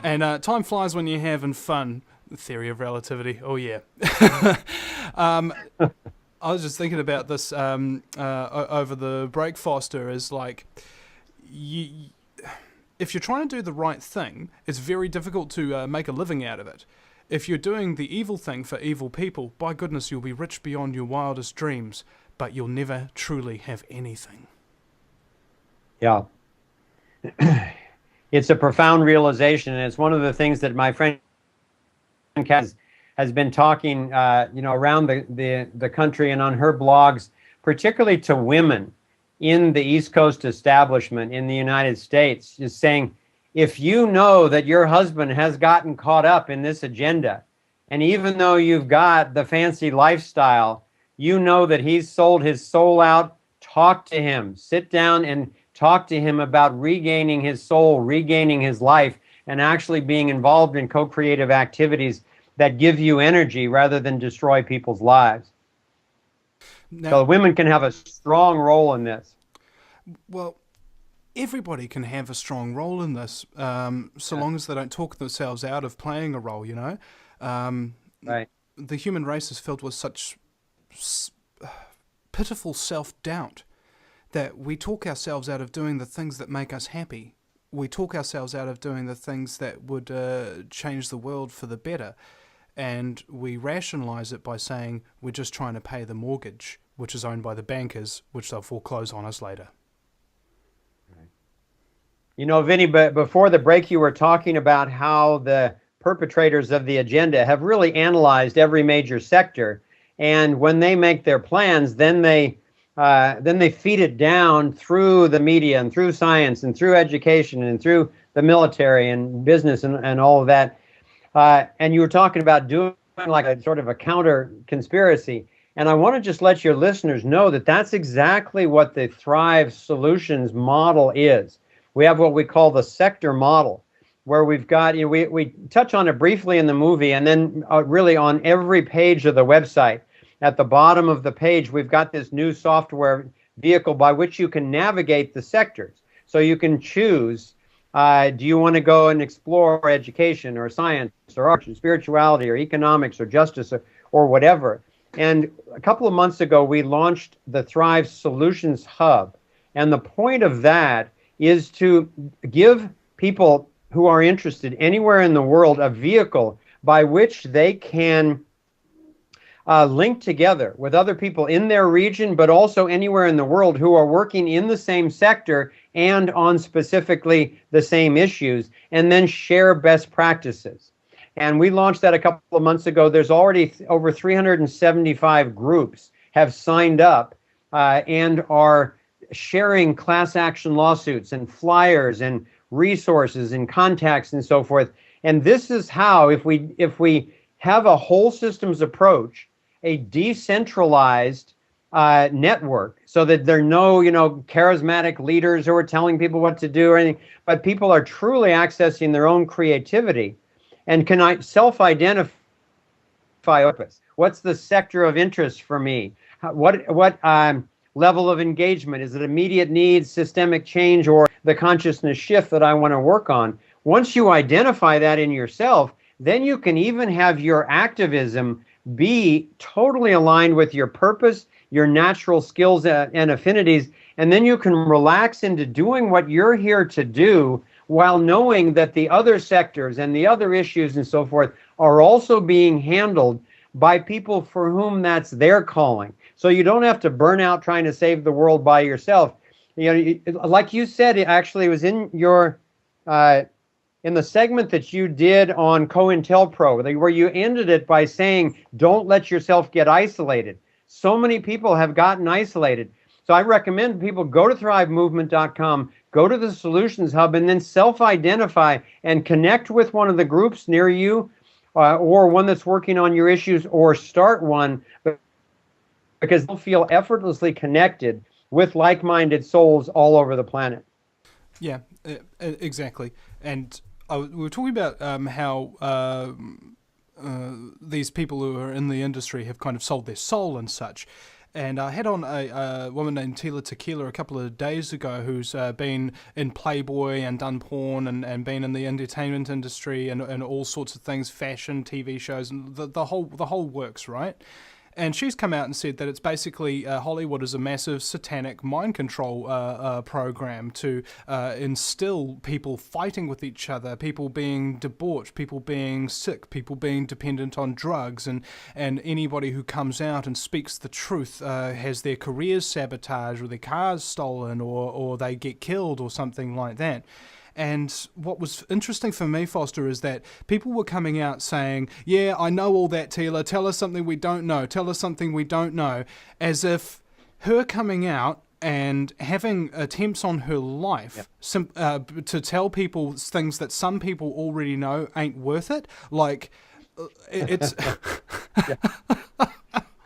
And time flies when you're having fun. The theory of relativity. Oh, yeah. I was just thinking about this over the break, Foster, is like, if you're trying to do the right thing, it's very difficult to make a living out of it. If you're doing the evil thing for evil people, by goodness, you'll be rich beyond your wildest dreams, but you'll never truly have anything. Yeah. It's a profound realization, and it's one of the things that my friend has been talking, around the country and on her blogs, particularly to women in the East Coast establishment in the United States, is saying, if you know that your husband has gotten caught up in this agenda, and even though you've got the fancy lifestyle, you know that he's sold his soul out, talk to him, sit down and talk to him about regaining his soul, regaining his life, and actually being involved in co-creative activities that give you energy rather than destroy people's lives. Now, so women can have a strong role in this. Well, everybody can have a strong role in this, so long as they don't talk themselves out of playing a role, Right. The human race is filled with such pitiful self-doubt that we talk ourselves out of doing the things that make us happy. We talk ourselves out of doing the things that would change the world for the better. And we rationalize it by saying we're just trying to pay the mortgage, which is owned by the bankers, which they'll foreclose on us later. Vinny, but before the break, you were talking about how the perpetrators of the agenda have really analyzed every major sector. And when they make their plans, then they feed it down through the media and through science and through education and through the military and business and all of that. And you were talking about doing like a sort of a counter conspiracy. And I want to just let your listeners know that that's exactly what the Thrive Solutions model is. We have what we call the sector model. where we've got, we touch on it briefly in the movie, and then really on every page of the website, at the bottom of the page, we've got this new software vehicle by which you can navigate the sectors. So you can choose, do you want to go and explore education or science or arts or spirituality or economics or justice or whatever. And a couple of months ago, we launched the Thrive Solutions Hub. And the point of that is to give people who are interested anywhere in the world a vehicle by which they can link together with other people in their region, but also anywhere in the world who are working in the same sector and on specifically the same issues, and then share best practices. And we launched that a couple of months ago. There's already over 375 groups have signed up and are sharing class action lawsuits and flyers and resources and contacts and so forth. And this is how, if we have a whole systems approach, a decentralized network, so that there are no, charismatic leaders who are telling people what to do or anything, but people are truly accessing their own creativity and can self-identify purpose. What's the sector of interest for me? What level of engagement? Is it immediate needs, systemic change, or the consciousness shift that I want to work on? Once you identify that in yourself, then you can even have your activism be totally aligned with your purpose, your natural skills and affinities, and then you can relax into doing what you're here to do while knowing that the other sectors and the other issues and so forth are also being handled by people for whom that's their calling. So you don't have to burn out trying to save the world by yourself. Like you said, it actually was in your in the segment that you did on COINTELPRO, where you ended it by saying, don't let yourself get isolated. So many people have gotten isolated. So I recommend people go to thrivemovement.com, go to the Solutions Hub, and then self-identify and connect with one of the groups near you or one that's working on your issues, or start one, because they'll feel effortlessly connected with like-minded souls all over the planet. Yeah, exactly. And we were talking about how these people who are in the industry have kind of sold their soul and such. And I had on a woman named Tila Tequila a couple of days ago who's been in Playboy and done porn and been in the entertainment industry and all sorts of things, fashion, TV shows, and the whole works, right? And she's come out and said that it's basically Hollywood is a massive satanic mind control program to instill people fighting with each other, people being debauched, people being sick, people being dependent on drugs, and anybody who comes out and speaks the truth has their careers sabotaged or their cars stolen or they get killed or something like that. And what was interesting for me, Foster, is that people were coming out saying, yeah, I know all that, Tila. Tell us something we don't know. Tell us something we don't know. As if her coming out and having attempts on her life to tell people things that some people already know ain't worth it. Like, it's...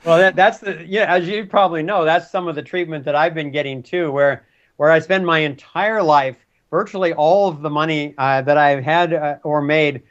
Well, that's as you probably know, that's some of the treatment that I've been getting too, where I spend my entire life, virtually all of the money that I've had or made,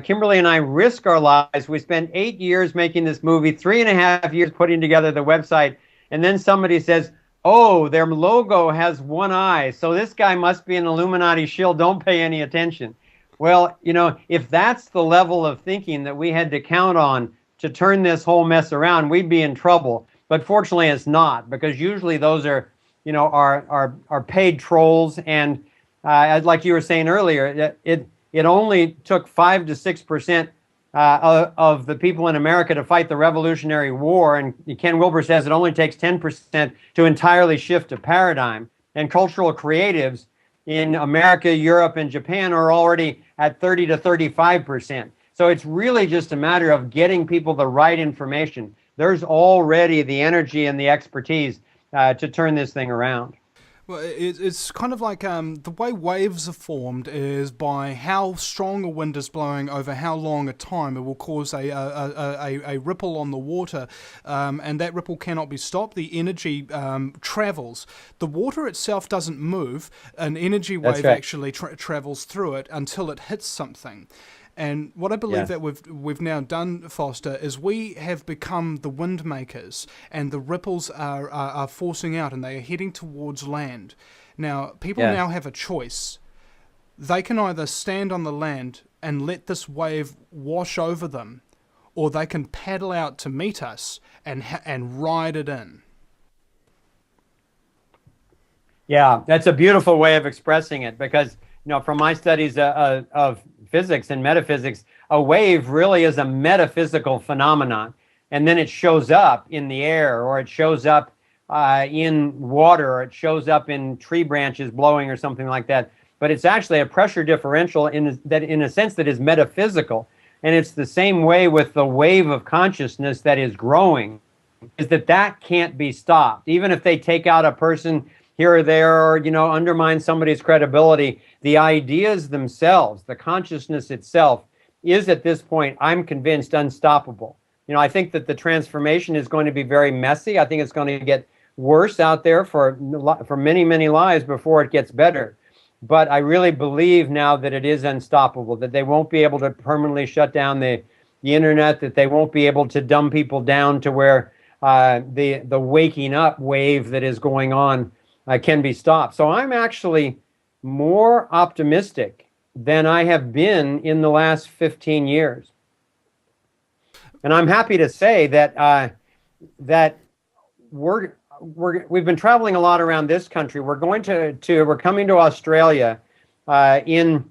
Kimberly and I risk our lives. We spent 8 years making this movie, 3.5 years putting together the website, and then somebody says, oh, their logo has one eye, so this guy must be an Illuminati shill, don't pay any attention. Well, if that's the level of thinking that we had to count on to turn this whole mess around, we'd be in trouble. But fortunately, it's not, because usually those are, are paid trolls. And like you were saying earlier, it only took 5 to 6% of the people in America to fight the Revolutionary War. And Ken Wilber says it only takes 10% to entirely shift a paradigm. And cultural creatives in America, Europe, and Japan are already at 30 to 35%. So it's really just a matter of getting people the right information. There's already the energy and the expertise to turn this thing around. Well, it's kind of like the way waves are formed is by how strong a wind is blowing over how long a time. It will cause a ripple on the water, and that ripple cannot be stopped. The energy travels. The water itself doesn't move. An energy wave actually travels through it until it hits something. And what I believe that we've now done, Foster, is we have become the wind makers, and the ripples are forcing out, and they are heading towards land. Now, people now have a choice. They can either stand on the land and let this wave wash over them, or they can paddle out to meet us and ride it in. Yeah, that's a beautiful way of expressing it, because from my studies of physics and metaphysics, a wave really is a metaphysical phenomenon, and then it shows up in the air, or it shows up in water, or it shows up in tree branches blowing or something like that. But it's actually a pressure differential in a sense that is metaphysical, and it's the same way with the wave of consciousness that is growing, is that can't be stopped. Even if they take out a person here or there, or undermine somebody's credibility, the ideas themselves, the consciousness itself, is at this point, I'm convinced, unstoppable. I think that the transformation is going to be very messy. I think it's going to get worse out there for many, many lives before it gets better. But I really believe now that it is unstoppable, that they won't be able to permanently shut down the internet, that they won't be able to dumb people down to where the waking up wave that is going on can be stopped. So I'm actually more optimistic than I have been in the last 15 years. And I'm happy to say that we've been traveling a lot around this country. We're coming to Australia in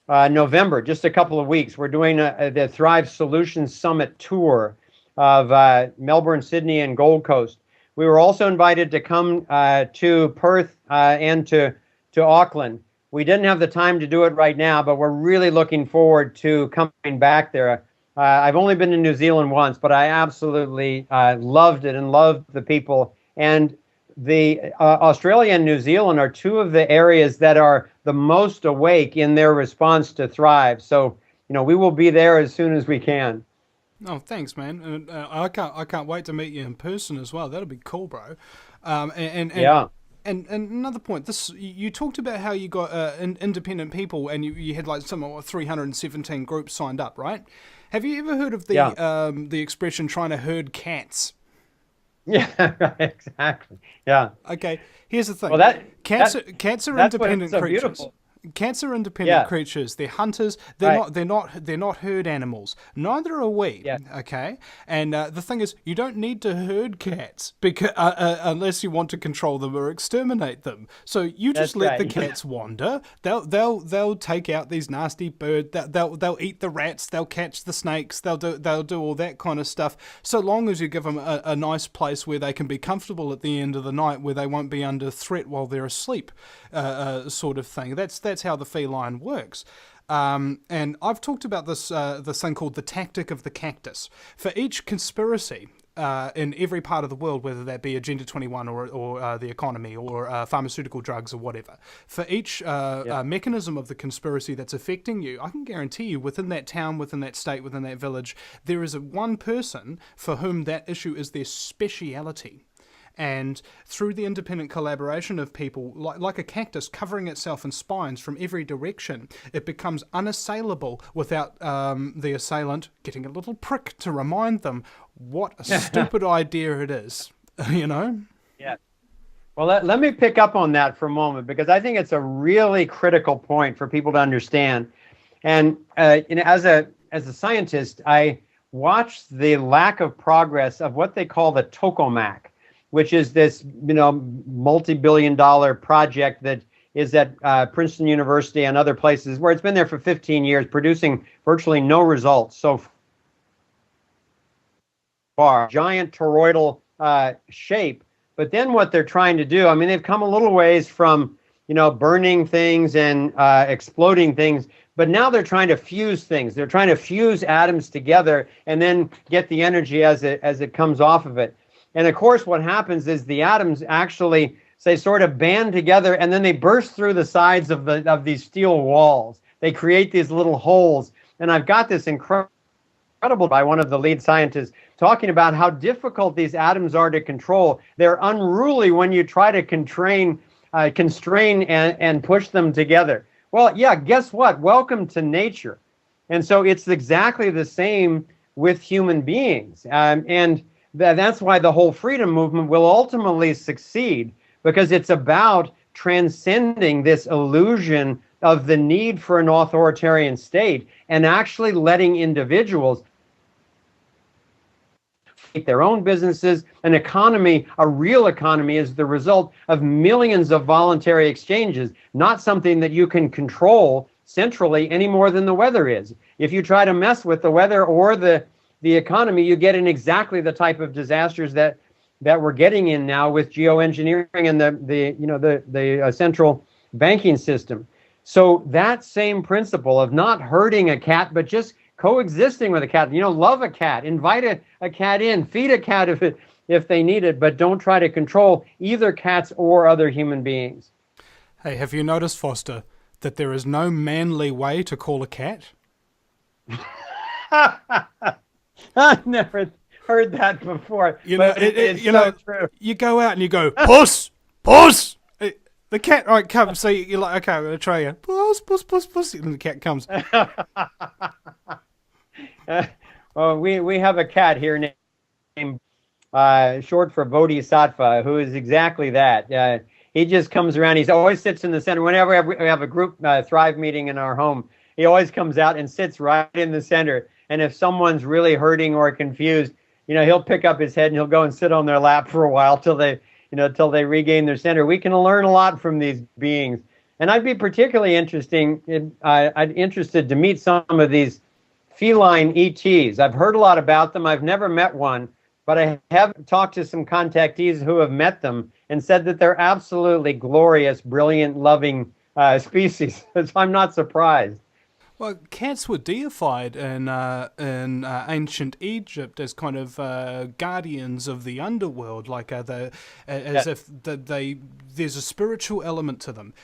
November, just a couple of weeks. We're doing the Thrive Solutions Summit tour of Melbourne, Sydney, and Gold Coast. We were also invited to come to Perth and to Auckland. We didn't have the time to do it right now, but we're really looking forward to coming back there. I've only been to New Zealand once, but I absolutely loved it and loved the people. And the Australia and New Zealand are two of the areas that are the most awake in their response to Thrive. So, we will be there as soon as we can. Oh, thanks, man. And I can't wait to meet you in person as well. That'll be cool, bro. And another point, you talked about how you got independent people, and you had like 317 groups signed up, right? Have you ever heard of the expression "trying to herd cats"? Yeah, right, exactly. Yeah. Okay. Here's the thing. Well, cats are independent creatures. Beautiful. Cats are independent creatures. They're hunters. They're not herd animals. Neither are we. Yeah. Okay. And the thing is, you don't need to herd cats because unless you want to control them or exterminate them. So you just let the cats wander. They'll take out these nasty birds. They'll eat the rats. They'll catch the snakes. They'll do all that kind of stuff. So long as you give them a nice place where they can be comfortable at the end of the night, where they won't be under threat while they're asleep, sort of thing. That's how the feline works. And I've talked about this thing called the tactic of the cactus. For each conspiracy in every part of the world, whether that be Agenda 21 or the economy or pharmaceutical drugs or whatever, for each mechanism of the conspiracy that's affecting you, I can guarantee you within that town, within that state, within that village, there is one person for whom that issue is their speciality. And through the independent collaboration of people, like a cactus covering itself in spines from every direction, it becomes unassailable without the assailant getting a little prick to remind them what a stupid idea it is, Yeah. Well, let me pick up on that for a moment, because I think it's a really critical point for people to understand. And as a scientist, I watched the lack of progress of what they call the tokamak, which is this, multi-billion-dollar project that is at Princeton University and other places, where it's been there for 15 years, producing virtually no results so far. Giant toroidal shape. But then what they're trying to do, they've come a little ways from, burning things and exploding things, but now they're trying to fuse things. They're trying to fuse atoms together and then get the energy as it comes off of it. And of course, what happens is the atoms actually they sort of band together, and then they burst through the sides of these steel walls. They create these little holes, and I've got this incredible by one of the lead scientists talking about how difficult these atoms are to control. They're unruly when you try to constrain and push them together. Well, yeah, guess what? Welcome to nature. And so it's exactly the same with human beings. And that's why the whole freedom movement will ultimately succeed, because it's about transcending this illusion of the need for an authoritarian state and actually letting individuals their own businesses. An economy, a real economy, is the result of millions of voluntary exchanges, not something that you can control centrally any more than the weather is. If you try to mess with the weather or the economy, you get in exactly the type of disasters that we're getting in now with geoengineering and the central banking system. So that same principle of not hurting a cat, but just coexisting with a cat, love a cat, invite a cat in, feed a cat if they need it, but don't try to control either cats or other human beings. Hey, have you noticed, Foster, that there is no manly way to call a cat? I've never heard that before. So true. You go out and you go, puss, puss. The cat, all right, comes. So you're like, okay, I'm going to try you. Puss, puss, puss, puss. And the cat comes. Well, we have a cat here named short for Bodhisattva, who is exactly that. He just comes around. He always sits in the center. Whenever we have a group Thrive meeting in our home, he always comes out and sits right in the center. And if someone's really hurting or confused, he'll pick up his head and he'll go and sit on their lap for a while till they regain their center. We can learn a lot from these beings. And I'd be particularly interested to meet some of these feline ETs. I've heard a lot about them. I've never met one, but I have talked to some contactees who have met them and said that they're absolutely glorious, brilliant, loving species. So I'm not surprised. Well, cats were deified in ancient Egypt as kind of guardians of the underworld, like if there's a spiritual element to them.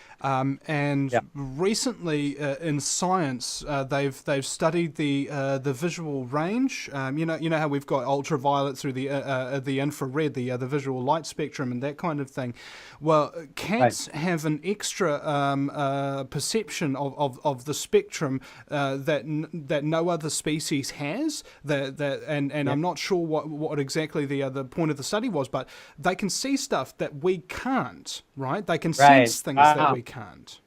Recently in science, they've studied the visual range. You know how we've got ultraviolet through the infrared, the visual light spectrum, and that kind of thing. Well, cats have an extra perception of the spectrum that no other species has. I'm not sure what exactly the point of the study was, but they can see stuff that we can't. Right? They can sense things that we can't.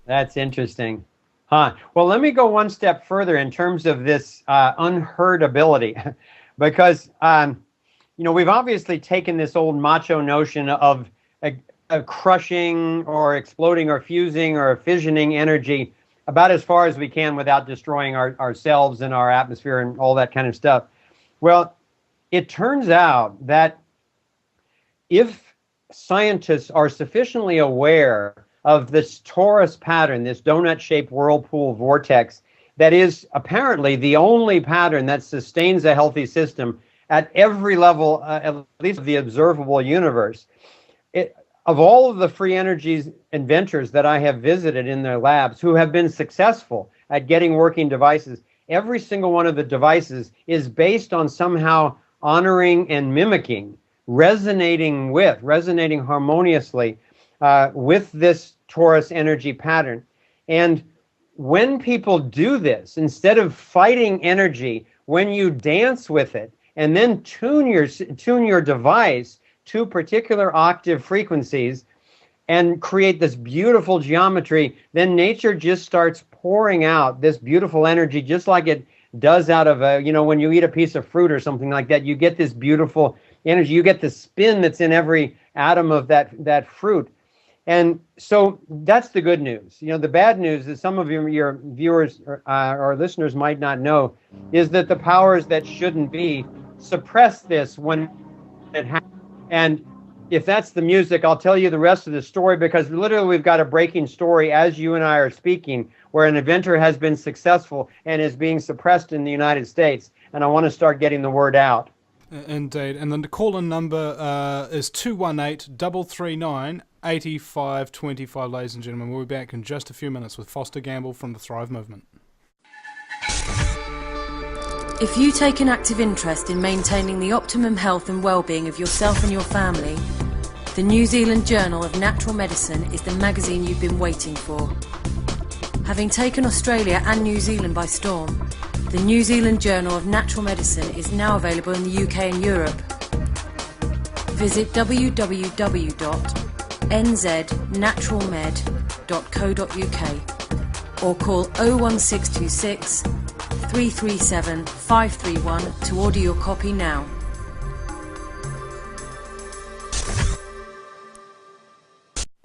That's interesting. Huh. Well, let me go one step further in terms of this unheard ability, because we've obviously taken this old macho notion of crushing or exploding or fusing or fissioning energy about as far as we can without destroying ourselves and our atmosphere and all that kind of stuff. Well, it turns out that if scientists are sufficiently aware of this torus pattern, this donut-shaped whirlpool vortex, that is apparently the only pattern that sustains a healthy system at every level, at least of the observable universe. Of all of the free energies inventors that I have visited in their labs who have been successful at getting working devices, every single one of the devices is based on somehow honoring and mimicking, resonating harmoniously with this torus energy pattern. And when people do this, instead of fighting energy, when you dance with it and then tune your device to particular octave frequencies and create this beautiful geometry, then nature just starts pouring out this beautiful energy, just like it does out of when you eat a piece of fruit or something like that. You get this beautiful energy. You get the spin that's in every atom of that fruit. And so that's the good news. The bad news is some of your viewers or listeners might not know is that the powers that shouldn't be suppress this when it happens. And if that's the music, I'll tell you the rest of the story, because literally we've got a breaking story as you and I are speaking where an inventor has been successful and is being suppressed in the United States. And I want to start getting the word out. Indeed. And then the call-in number is 218-339-8525, ladies and gentlemen. We'll be back in just a few minutes with Foster Gamble from the Thrive Movement. If you take an active interest in maintaining the optimum health and well-being of yourself and your family, the New Zealand Journal of Natural Medicine is the magazine you've been waiting for. Having taken Australia and New Zealand by storm, the New Zealand Journal of Natural Medicine is now available in the UK and Europe. Visit www.nznaturalmed.co.uk or call 01626 337 531 to order your copy now.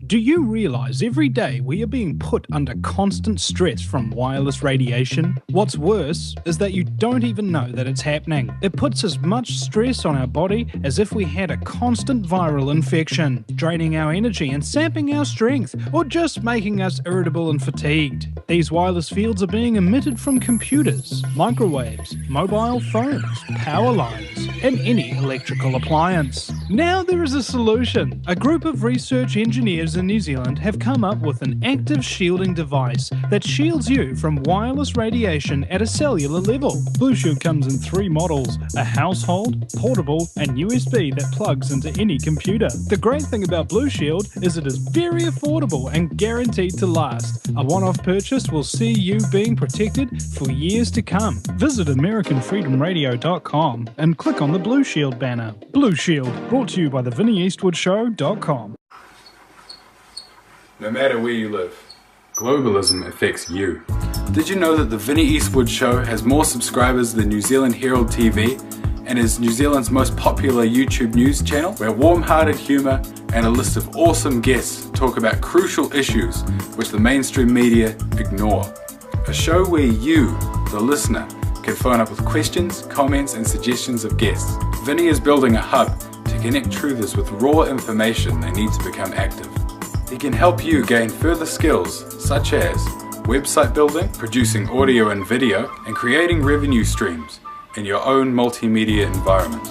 Do you realise every day we are being put under constant stress from wireless radiation? What's worse is that you don't even know that it's happening. It puts as much stress on our body as if we had a constant viral infection, draining our energy and sapping our strength, or just making us irritable and fatigued. These wireless fields are being emitted from computers, microwaves, mobile phones, power lines, and any electrical appliance. Now there is a solution. A group of research engineers in New Zealand have come up with an active shielding device that shields you from wireless radiation at a cellular level. Blue Shield comes in 3 models: a household, portable, and USB that plugs into any computer. The great thing about Blue Shield is it is very affordable and guaranteed to last. A one-off purchase will see you being protected for years to come. Visit AmericanFreedomRadio.com and click on the Blue Shield banner. Blue Shield, brought to you by the VinnyEastwoodShow.com. No matter where you live, globalism affects you. Did you know that the Vinny Eastwood Show has more subscribers than New Zealand Herald TV and is New Zealand's most popular YouTube news channel, where warm-hearted humour and a list of awesome guests talk about crucial issues which the mainstream media ignore? A show where you, the listener, can phone up with questions, comments and suggestions of guests. Vinny is building a hub to connect truthers with raw information they need to become active. He can help you gain further skills such as website building, producing audio and video, and creating revenue streams in your own multimedia environment.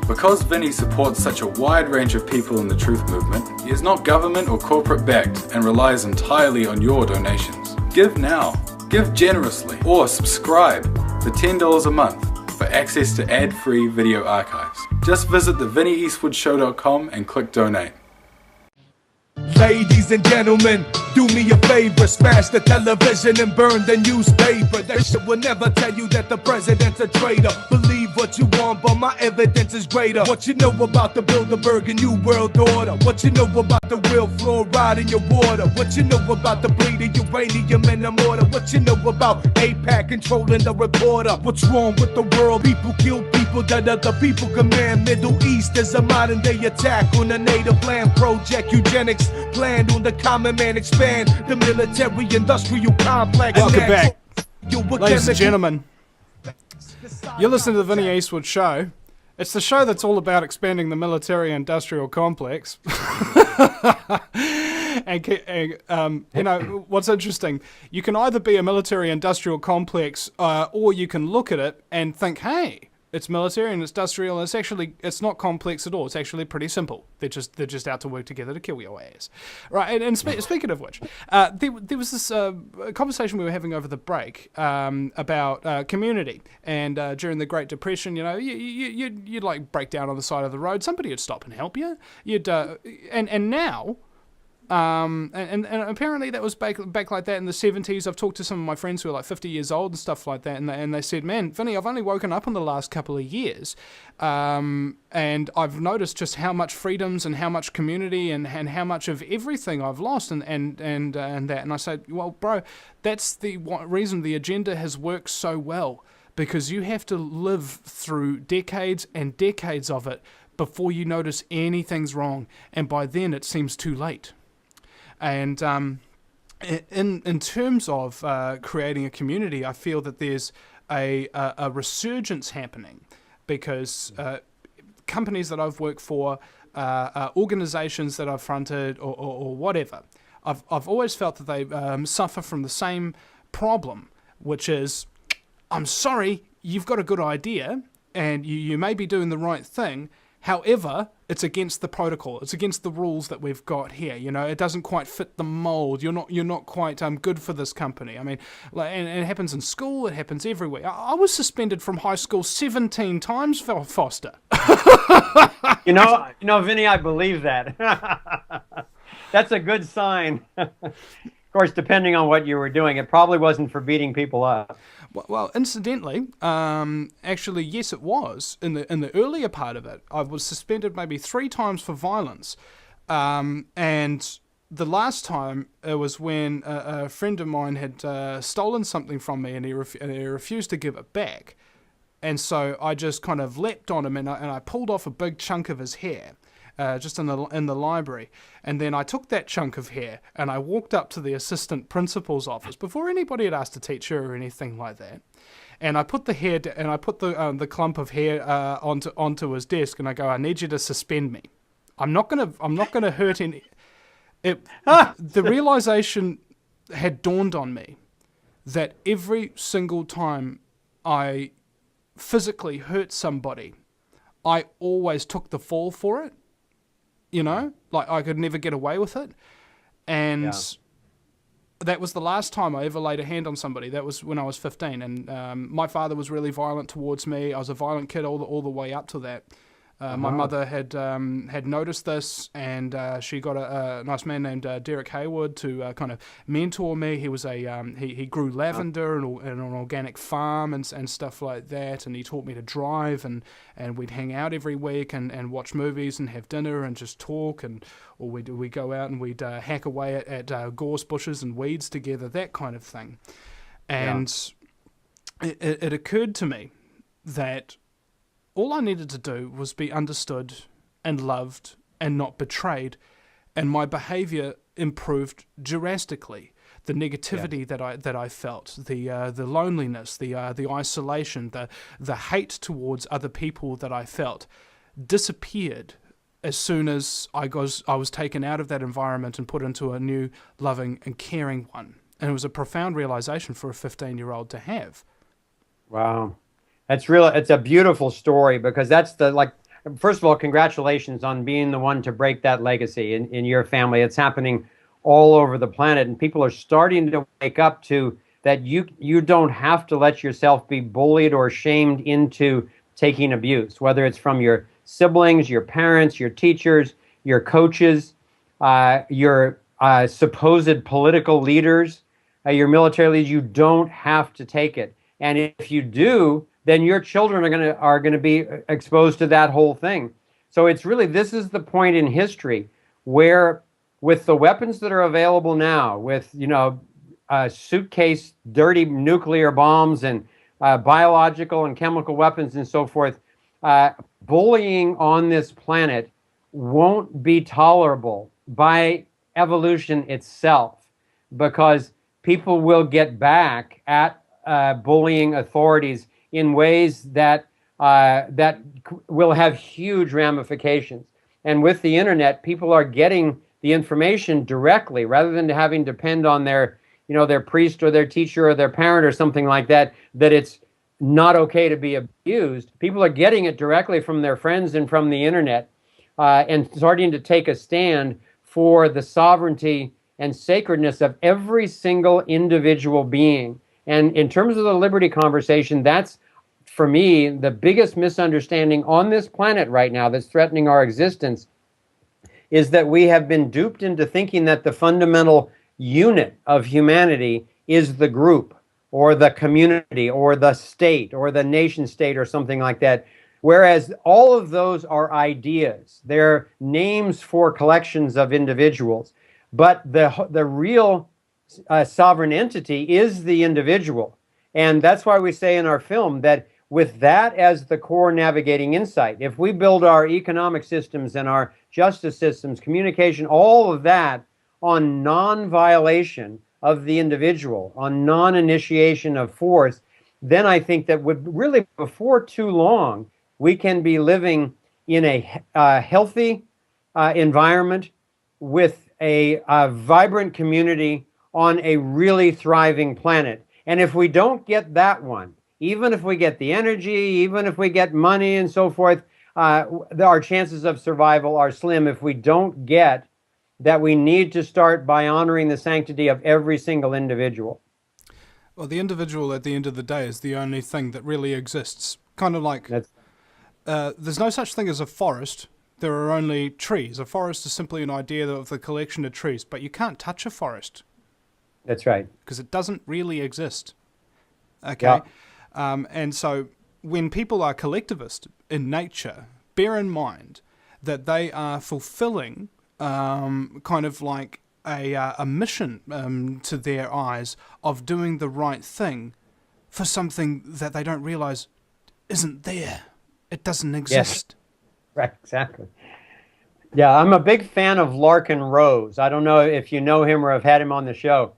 Because Vinny supports such a wide range of people in the truth movement, he is not government or corporate backed and relies entirely on your donations. Give now, give generously, or subscribe for $10 a month for access to ad-free video archives. Just visit the VinnyEastwoodShow.com and click donate. Ladies and gentlemen, do me a favor, smash the television and burn the newspaper. That shit will never tell you that the president's a traitor. Believe what you want, but my evidence is greater. What you know about the Bilderberg and New World Order? What you know about the real fluoride in your water? What you know about the bleeding uranium in the mortar? What you know about APAC controlling the reporter? What's wrong with the world? People kill people that other people command. Middle East is a modern day attack on the native land. Project eugenics planned on the common man. Expand the military industrial complex. Welcome back, ladies and gentlemen. You're listening to the Vinny Eastwood Show. It's the show that's all about expanding the military industrial complex. And you know what's interesting? You can either be a military industrial complex, or you can look at it and think, "Hey, it's military and it's industrial, and it's not complex at all. It's actually pretty simple. They're just out to work together to kill your ass." Right, and speaking of which, there was this conversation we were having over the break about community, and during the Great Depression, you know, you'd like break down on the side of the road, somebody would stop and help you. And now. And apparently that was back like that in the 70s. I've talked to some of my friends who are like 50 years old and stuff like that, and they said, "Man, Vinny, I've only woken up in the last couple of years, and I've noticed just how much freedoms and how much community and how much of everything I've lost and that." And I said, "Well, bro, that's the reason the agenda has worked so well, because you have to live through decades and decades of it before you notice anything's wrong, and by then it seems too late." And in terms of creating a community, I feel that there's a resurgence happening, because companies that I've worked for, organizations that I've fronted, or whatever, I've always felt that they suffer from the same problem, which is, I'm sorry, you've got a good idea, and you may be doing the right thing. However, it's against the protocol. It's against the rules that we've got here. You know, it doesn't quite fit the mold. You're not quite good for this company. I mean, and it happens in school. It happens everywhere. I was suspended from high school 17 times for Foster. You know, Vinny, I believe that. That's a good sign. Of course, depending on what you were doing, it probably wasn't for beating people up. Well, incidentally, actually, yes, it was. In the earlier part of it, I was suspended maybe 3 times for violence, and the last time it was when a friend of mine had stolen something from me, and he refused to give it back, and so I just kind of leapt on him, and I pulled off a big chunk of his hair. Just in the library, and then I took that chunk of hair and I walked up to the assistant principal's office before anybody had asked a teacher or anything like that, and I put the hair and I put the clump of hair onto his desk, and I go, I need you to suspend me. I'm not gonna hurt any. The realization had dawned on me that every single time I physically hurt somebody, I always took the fall for it. You know, like I could never get away with it. And that was the last time I ever laid a hand on somebody. That was when I was 15. And my father was really violent towards me. I was a violent kid all the way up to that. My mother had noticed this, and she got a nice man named Derek Haywood to kind of mentor me. He was he grew lavender in an organic farm and stuff like that, and he taught me to drive, and we'd hang out every week and watch movies and have dinner and just talk, or we'd go out and we'd hack away at gorse bushes and weeds together, that kind of thing. And it occurred to me that all I needed to do was be understood and loved and not betrayed, and my behaviour improved drastically. The negativity that I felt, the loneliness, the isolation, the hate towards other people that I felt, disappeared as soon as I was taken out of that environment and put into a new, loving and caring one. And it was a profound realization for a 15-year-old to have. Wow. It's a beautiful story, because that's first of all, congratulations on being the one to break that legacy in your family. It's happening all over the planet, and people are starting to wake up to that you don't have to let yourself be bullied or shamed into taking abuse, whether it's from your siblings, your parents, your teachers, your coaches, your supposed political leaders, your military leaders. You don't have to take it. And if you do, then your children are gonna be exposed to that whole thing. So it's really, this is the point in history where, with the weapons that are available now, with suitcase dirty nuclear bombs and biological and chemical weapons and so forth, bullying on this planet won't be tolerable by evolution itself, because people will get back at bullying authorities in ways that will have huge ramifications. And with the internet, people are getting the information directly, rather than having to depend on their priest or their teacher or their parent or something like that, that it's not okay to be abused. People are getting it directly from their friends and from the internet, and starting to take a stand for the sovereignty and sacredness of every single individual being. And in terms of the liberty conversation, that's, for me, the biggest misunderstanding on this planet right now that's threatening our existence, is that we have been duped into thinking that the fundamental unit of humanity is the group or the community or the state or the nation state or something like that. Whereas all of those are ideas. They're names for collections of individuals. But the real sovereign entity is the individual. And that's why we say in our film that with that as the core navigating insight, if we build our economic systems and our justice systems, communication, all of that on non-violation of the individual, on non-initiation of force, then I think that really before too long, we can be living in a healthy environment with a vibrant community on a really thriving planet. And if we don't get that one, even if we get the energy, even if we get money and so forth, our chances of survival are slim if we don't get that we need to start by honoring the sanctity of every single individual. Well, the individual at the end of the day is the only thing that really exists. Kind of like, there's no such thing as a forest. There are only trees. A forest is simply an idea of the collection of trees, but you can't touch a forest. That's right. Because it doesn't really exist. Okay? Yeah. And so when people are collectivist in nature, bear in mind that they are fulfilling kind of like a mission to their eyes of doing the right thing for something that they don't realize isn't there. It doesn't exist. Yes. Right, exactly. Yeah, I'm a big fan of Larkin Rose. I don't know if you know him or have had him on the show.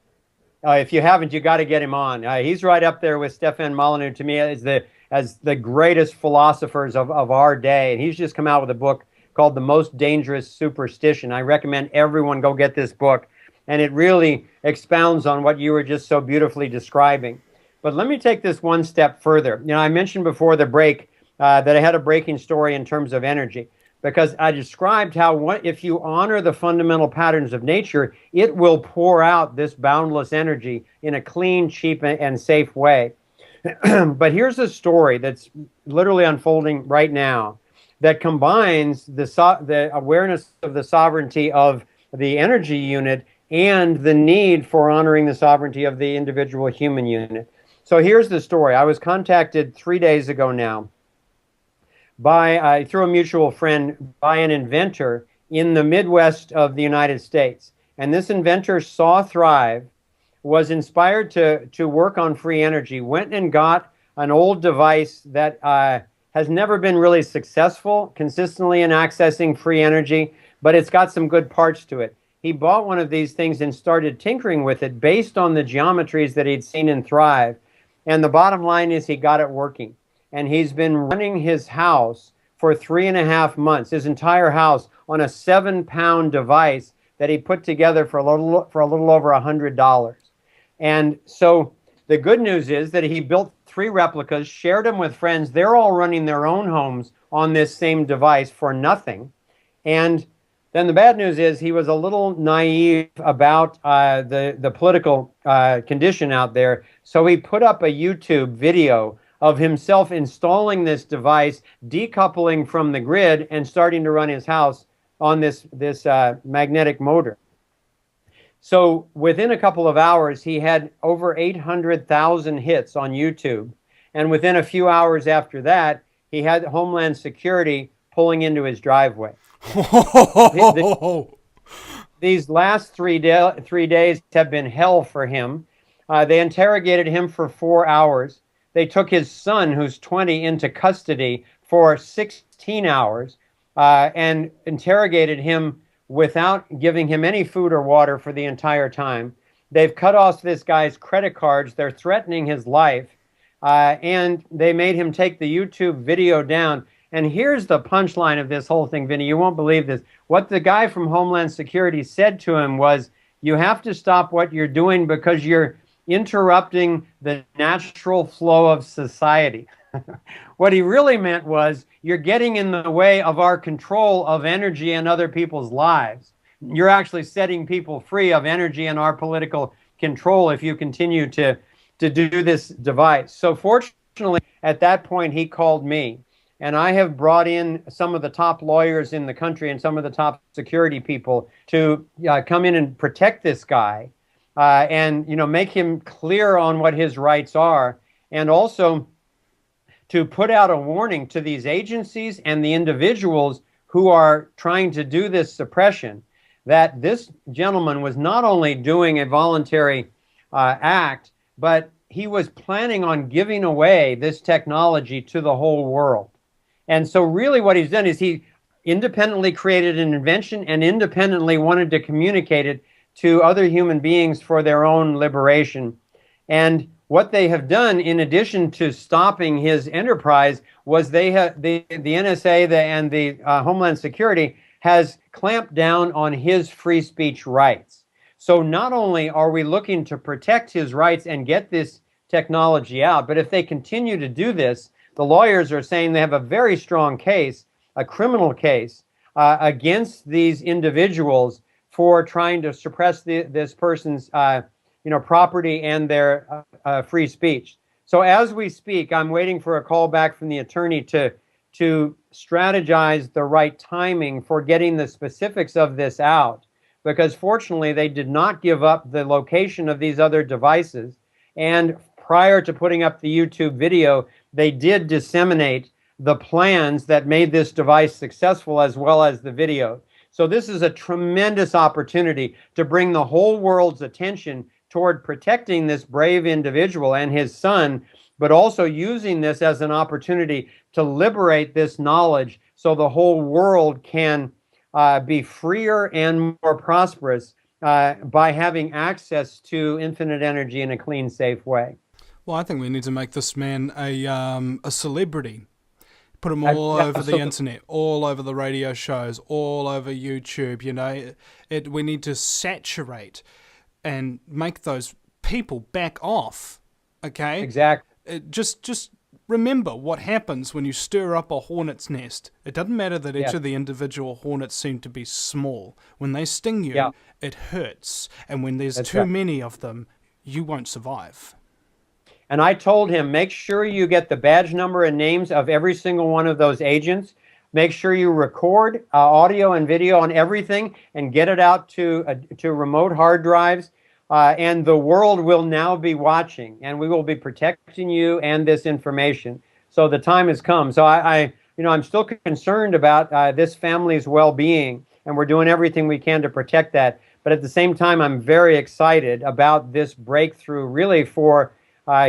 If you haven't, you got to get him on. He's right up there with Stefan Molyneux to me as the greatest philosophers of our day. And he's just come out with a book called The Most Dangerous Superstition. I recommend everyone go get this book. And it really expounds on what you were just so beautifully describing. But let me take this one step further. You know, I mentioned before the break that I had a breaking story in terms of energy, because I described how if you honor the fundamental patterns of nature, it will pour out this boundless energy in a clean, cheap, and safe way. But here's a story that's literally unfolding right now that combines the awareness of the sovereignty of the energy unit and the need for honoring the sovereignty of the individual human unit. So here's the story. I was contacted 3 days ago now through a mutual friend by an inventor in the Midwest of the United States. And this inventor saw thrive, was inspired to work on free energy, went and got an old device that has never been really successful consistently in accessing free energy, but it's got some good parts to it. He bought one of these things and started tinkering with it based on the geometries that he'd seen in Thrive. And the bottom line is he got it working. And he's been running his house for 3.5 months, his entire house, on a 7-pound device that he put together for a little over $100. And so the good news is that he built 3 replicas, shared them with friends. They're all running their own homes on this same device for nothing. And then the bad news is he was a little naive about the political condition out there. So he put up a YouTube video of himself installing this device, decoupling from the grid, and starting to run his house on this magnetic motor. So within a couple of hours, he had over 800,000 hits on YouTube. And within a few hours after that, he had Homeland Security pulling into his driveway. These last 3 days have been hell for him. They interrogated him for 4 hours. They took his son, who's 20, into custody for 16 hours and interrogated him without giving him any food or water for the entire time. They've cut off this guy's credit cards. They're threatening his life. And they made him take the YouTube video down. And here's the punchline of this whole thing, Vinny. You won't believe this. What the guy from Homeland Security said to him was, you have to stop what you're doing because you're interrupting the natural flow of society. What he really meant was, you're getting in the way of our control of energy and other people's lives. You're actually setting people free of energy and our political control if you continue to do this device. So fortunately, at that point, he called me. And I have brought in some of the top lawyers in the country and some of the top security people to come in and protect this guy and make him clear on what his rights are, and also to put out a warning to these agencies and the individuals who are trying to do this suppression that this gentleman was not only doing a voluntary act, but he was planning on giving away this technology to the whole world. And so really what he's done is he independently created an invention and independently wanted to communicate it to other human beings for their own liberation. And what they have done, in addition to stopping his enterprise, was the NSA and the Homeland Security has clamped down on his free speech rights. So not only are we looking to protect his rights and get this technology out. But if they continue to do this, the lawyers are saying they have a very strong case, a criminal case, against these individuals for trying to suppress this person's property and their free speech. So as we speak, I'm waiting for a call back from the attorney to strategize the right timing for getting the specifics of this out, because fortunately they did not give up the location of these other devices, and prior to putting up the YouTube video, they did disseminate the plans that made this device successful, as well as the video. So this is a tremendous opportunity to bring the whole world's attention toward protecting this brave individual and his son, but also using this as an opportunity to liberate this knowledge so the whole world can be freer and more prosperous by having access to infinite energy in a clean, safe way. Well, I think we need to make this man a celebrity. Put him all over the internet, all over the radio shows, all over YouTube. You know, we need to saturate and make those people back off. Okay. Exactly. Just remember what happens when you stir up a hornet's nest. It doesn't matter that each of the individual hornets seem to be small. When they sting you, it hurts. And when there's too many of them, you won't survive. And I told him, make sure you get the badge number and names of every single one of those agents. Make sure you record audio and video on everything and get it out to remote hard drives. And the world will now be watching, and we will be protecting you and this information. So the time has come. So I'm still concerned about this family's well-being, and we're doing everything we can to protect that. But at the same time, I'm very excited about this breakthrough, really for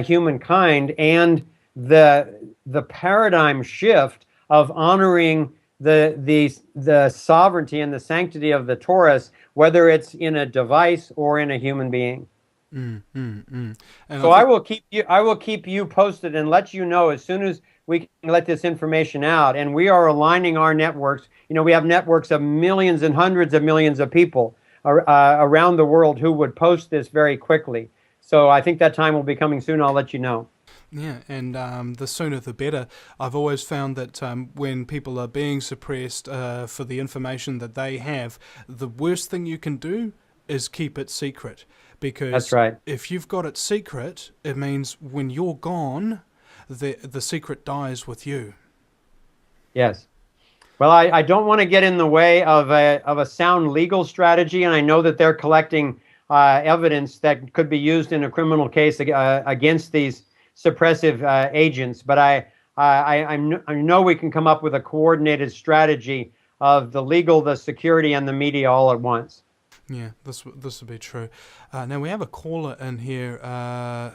humankind, and the paradigm shift of honoring the sovereignty and the sanctity of the Taurus, whether it's in a device or in a human being. So I will keep you posted and let you know as soon as we can let this information out. And we are aligning our networks. You know, we have networks of millions and hundreds of millions of people around the world who would post this very quickly. So I think that time will be coming soon. I'll let you know. Yeah, and the sooner the better. I've always found that when people are being suppressed for the information that they have, the worst thing you can do is keep it secret. Because that's right. If you've got it secret, it means when you're gone, the secret dies with you. Yes. Well, I don't want to get in the way of a sound legal strategy, and I know that they're collecting evidence that could be used in a criminal case against these suppressive agents. But I know we can come up with a coordinated strategy of the legal, the security, and the media all at once. Yeah, this would be true. Now we have a caller in here,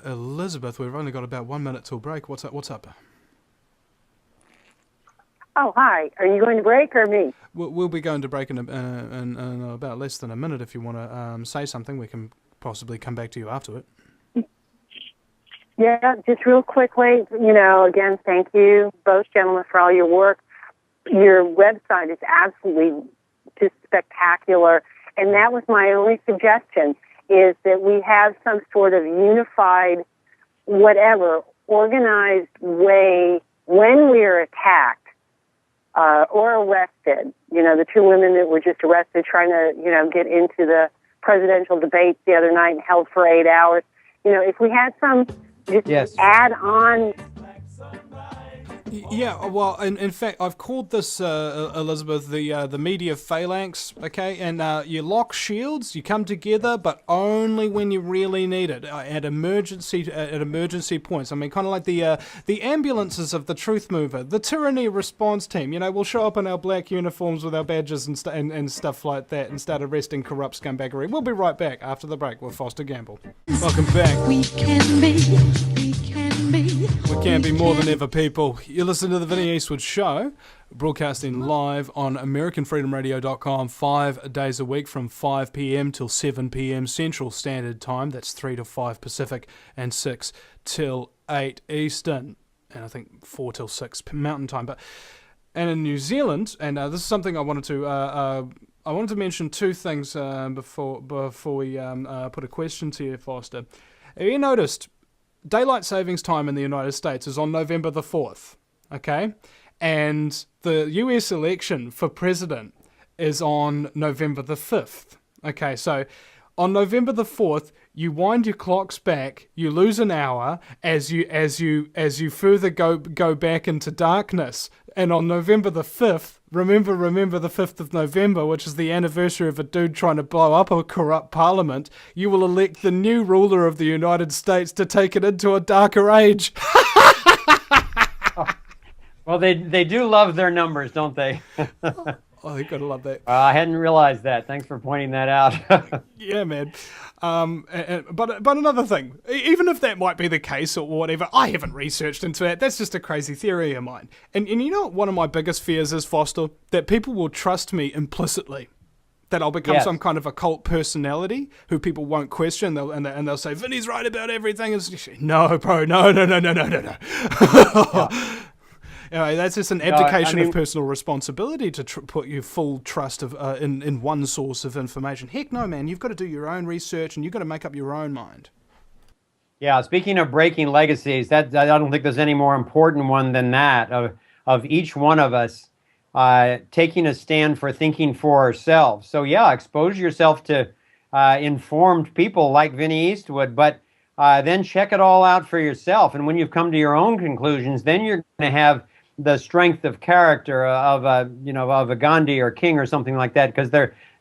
Elizabeth. We've only got about 1 minute till break. What's up? Oh, hi. Are you going to break or me? We'll be going to break in about less than a minute. If you want to say something, we can possibly come back to you after it. Yeah, just real quickly, again, thank you, both gentlemen, for all your work. Your website is absolutely just spectacular. And that was my only suggestion, is that we have some sort of unified, organized way when we are attacked or arrested. The two women that were just arrested trying to, get into the presidential debates the other night and held for 8 hours. If we had some just add on. Yeah, well, in fact, I've called this, Elizabeth, the media phalanx, okay? And you lock shields, you come together, but only when you really need it, at emergency points. I mean, kind of like the ambulances of the Truth Mover, the Tyranny Response Team. We'll show up in our black uniforms with our badges and stuff like that and start arresting corrupt scumbaggery. We'll be right back after the break with Foster Gamble. Welcome back. We can be more than ever, people. You listen to the Vinny Eastwood Show, broadcasting live on AmericanFreedomRadio.com 5 days a week from 5 p.m. till 7 p.m. Central Standard Time. That's 3 to 5 Pacific and 6 till 8 Eastern. And I think 4 till 6 Mountain Time. And in New Zealand, and this is something I wanted to mention two things before we put a question to you, Foster. Have you noticed daylight savings time in the United States is on November the 4th, okay? And the US election for president is on November the 5th. Okay, so on November the 4th, you wind your clocks back, you lose an hour as you further go back into darkness. And on November the 5th, remember the 5th of November, which is the anniversary of a dude trying to blow up a corrupt parliament, you will elect the new ruler of the United States to take it into a darker age. Well, they do love their numbers, don't they? Oh, you gotta love that. I hadn't realized that. Thanks for pointing that out. Yeah, man. But another thing, even if that might be the case or whatever, I haven't researched into that. That's just a crazy theory of mine. And you know what one of my biggest fears is, Foster? That people will trust me implicitly. That I'll become some kind of a cult personality who people won't question. They'll say, Vinny's right about everything. No, bro, no. Yeah. Anyway, that's just an abdication of personal responsibility to put your full trust of in one source of information. Heck no, man. You've got to do your own research and you've got to make up your own mind. Yeah, speaking of breaking legacies, I don't think there's any more important one than that, of each one of us taking a stand for thinking for ourselves. So yeah, expose yourself to informed people like Vinny Eastwood, but then check it all out for yourself. And when you've come to your own conclusions, then you're going to have the strength of character of a Gandhi or King or something like that, because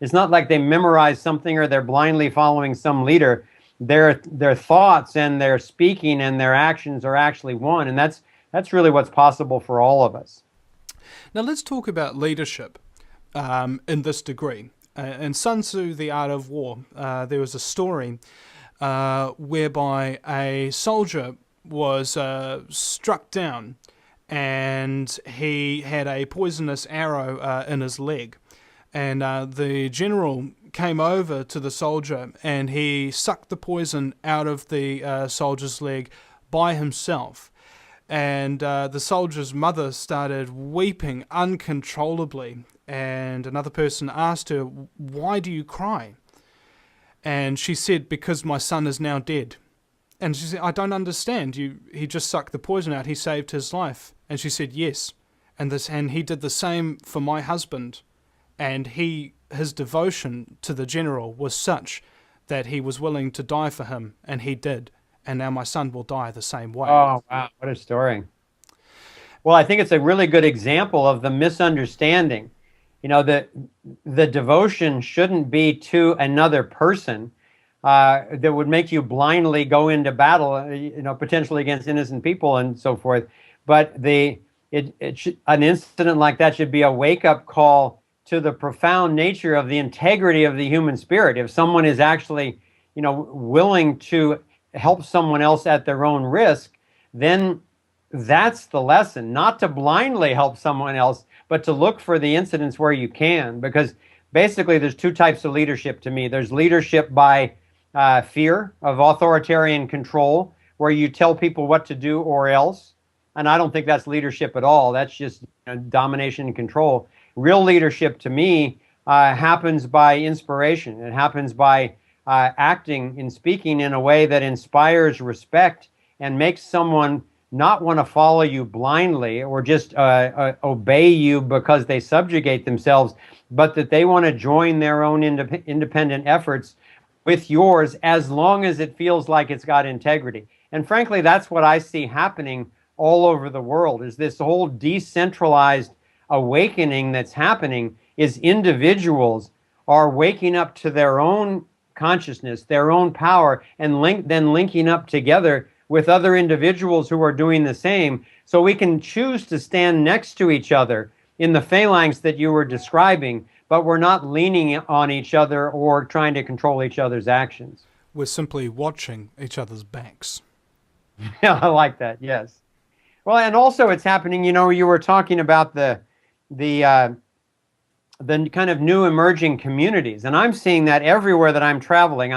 it's not like they memorize something or they're blindly following some leader. Their thoughts and their speaking and their actions are actually one, and that's really what's possible for all of us. Now let's talk about leadership in this degree. In Sun Tzu, The Art of War, there was a story whereby a soldier was struck down and he had a poisonous arrow in his leg. And the general came over to the soldier and he sucked the poison out of the soldier's leg by himself. And the soldier's mother started weeping uncontrollably. And another person asked her, "Why do you cry?" And she said, "Because my son is now dead." And she said, "I don't understand. He just sucked the poison out. He saved his life." And she said, "Yes. And he did the same for my husband. And his devotion to the general was such that he was willing to die for him, and he did. And now my son will die the same way." Oh, wow. What a story. Well, I think it's a really good example of the misunderstanding. You know, the devotion shouldn't be to another person that would make you blindly go into battle, potentially against innocent people and so forth. But an incident like that should be a wake-up call to the profound nature of the integrity of the human spirit. If someone is actually, willing to help someone else at their own risk, then that's the lesson. Not to blindly help someone else, but to look for the incidents where you can. Because basically there's two types of leadership to me. There's leadership by fear of authoritarian control, where you tell people what to do or else. And I don't think that's leadership at all. That's just domination and control. Real leadership to me happens by inspiration. It happens by acting and speaking in a way that inspires respect and makes someone not want to follow you blindly or just obey you because they subjugate themselves, but that they want to join their own independent efforts with yours, as long as it feels like it's got integrity. And frankly, that's what I see happening all over the world, is this whole decentralized awakening that's happening, is individuals are waking up to their own consciousness, their own power, and then linking up together with other individuals who are doing the same, so we can choose to stand next to each other in the phalanx that you were describing, but we're not leaning on each other or trying to control each other's actions. We're simply watching each other's backs. Yeah, I like that, yes. Well, and also it's happening, you were talking about the kind of new emerging communities, and I'm seeing that everywhere that I'm traveling.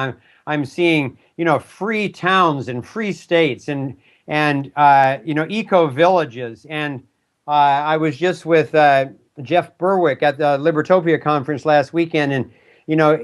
I'm seeing, free towns and free states and eco villages. And I was just with Jeff Berwick at the Libertopia conference last weekend, and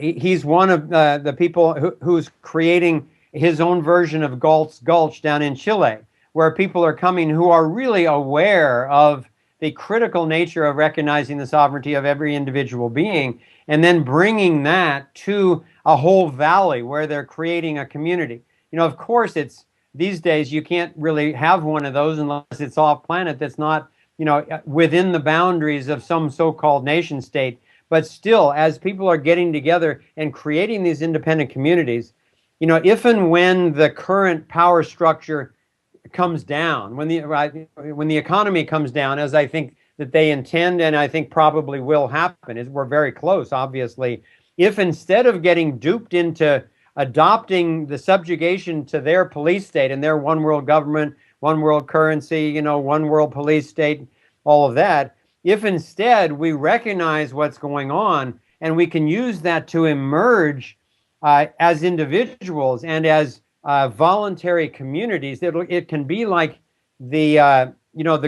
he's one of the people who's creating his own version of Galt's Gulch down in Chile, where people are coming who are really aware of the critical nature of recognizing the sovereignty of every individual being, and then bringing that to a whole valley where they're creating a community. Of course, it's these days you can't really have one of those unless it's off planet that's not, within the boundaries of some so-called nation state. But still, as people are getting together and creating these independent communities, if and when the current power structure comes down, when the economy comes down, as I think that they intend, and I think probably will happen, we're very close, obviously. If instead of getting duped into adopting the subjugation to their police state and their one world government, one world currency, one world police state, all of that, if instead we recognize what's going on and we can use that to emerge as individuals and as voluntary communities, it can be like the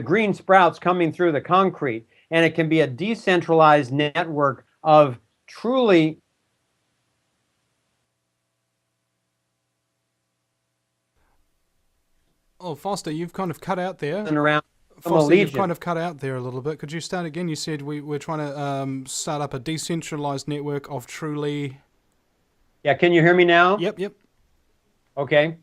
green sprouts coming through the concrete, and it can be a decentralized network of truly. Oh, Foster, you've kind of cut out there. And around Foster, you've kind of cut out there a little bit. Could you start again? You said we're trying to start up a decentralized network of truly. Yeah, can you hear me now? Yep. Okay.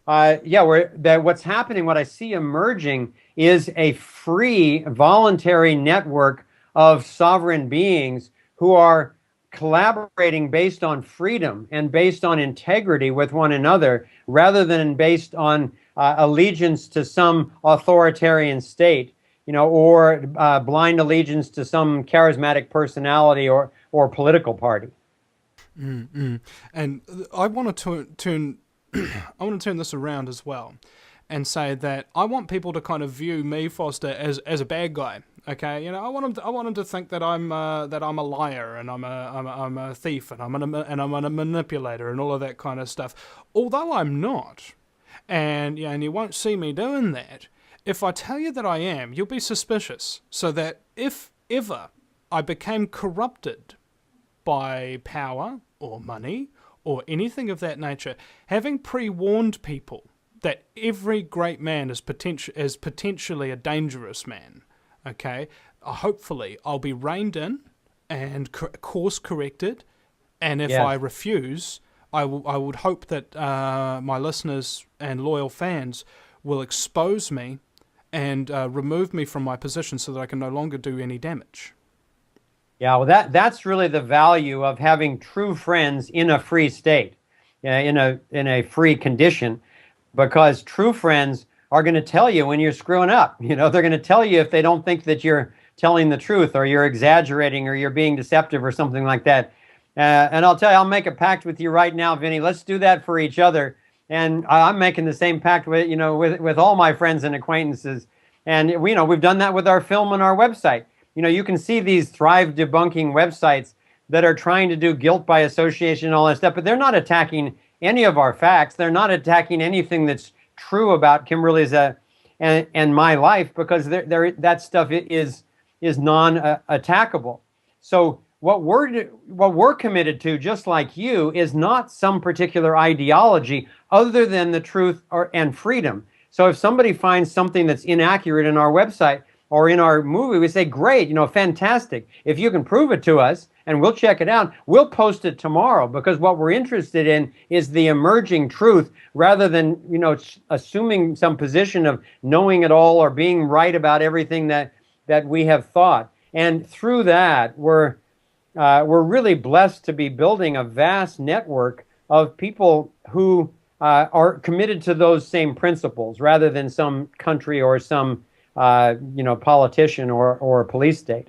What's happening, what I see emerging is a free, voluntary network of sovereign beings who are collaborating based on freedom and based on integrity with one another, rather than based on allegiance to some authoritarian state, or blind allegiance to some charismatic personality or political party. And I want to turn this around as well, and say that I want people to kind of view me, Foster, as a bad guy. Okay, I want them to think that I'm a liar, and I'm a thief, and I'm a manipulator, and all of that kind of stuff. Although I'm not, and you won't see me doing that. If I tell you that I am, you'll be suspicious. So that if ever I became corrupted by power or money or anything of that nature, having pre-warned people that every great man is potentially a dangerous man, okay, hopefully I'll be reined in and course corrected, and if I refuse, I would hope that my listeners and loyal fans will expose me and remove me from my position so that I can no longer do any damage. Yeah, well, that's really the value of having true friends in a free state, in a free condition, because true friends are going to tell you when you're screwing up. They're going to tell you if they don't think that you're telling the truth, or you're exaggerating, or you're being deceptive, or something like that. And I'll tell you, I'll make a pact with you right now, Vinny. Let's do that for each other. And I'm making the same pact with all my friends and acquaintances. And we've done that with our film and our website. You can see these Thrive debunking websites that are trying to do guilt by association and all that stuff, but they're not attacking any of our facts. They're not attacking anything that's true about Kimberly's and my life, because that stuff is non-attackable. So what we're committed to, just like you, is not some particular ideology other than the truth and freedom. So if somebody finds something that's inaccurate in our website or in our movie, we say, great, fantastic. If you can prove it to us and we'll check it out, we'll post it tomorrow, because what we're interested in is the emerging truth, rather than, assuming some position of knowing it all or being right about everything that we have thought. And through that, we're really blessed to be building a vast network of people who are committed to those same principles, rather than some country or some politician or police state.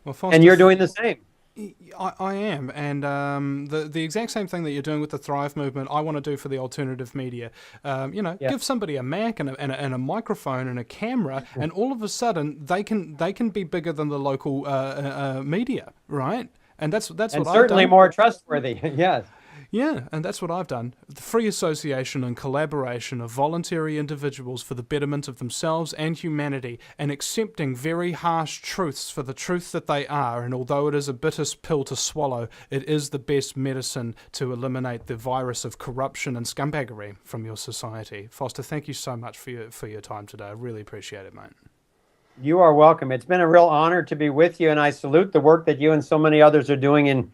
Well, Foster, and you're doing the same. I am, and the exact same thing that you're doing with the Thrive movement, I want to do for the alternative media. Give somebody a Mac and a microphone and a camera, and all of a sudden they can be bigger than the local media, right? And that's what I've done. Certainly more trustworthy. Yes. Yeah, and that's what I've done. The free association and collaboration of voluntary individuals for the betterment of themselves and humanity, and accepting very harsh truths for the truth that they are, and although it is a bitter pill to swallow, it is the best medicine to eliminate the virus of corruption and scumbaggery from your society. Foster, thank you so much for your time today. I really appreciate it, mate. You are welcome. It's been a real honor to be with you, and I salute the work that you and so many others are doing in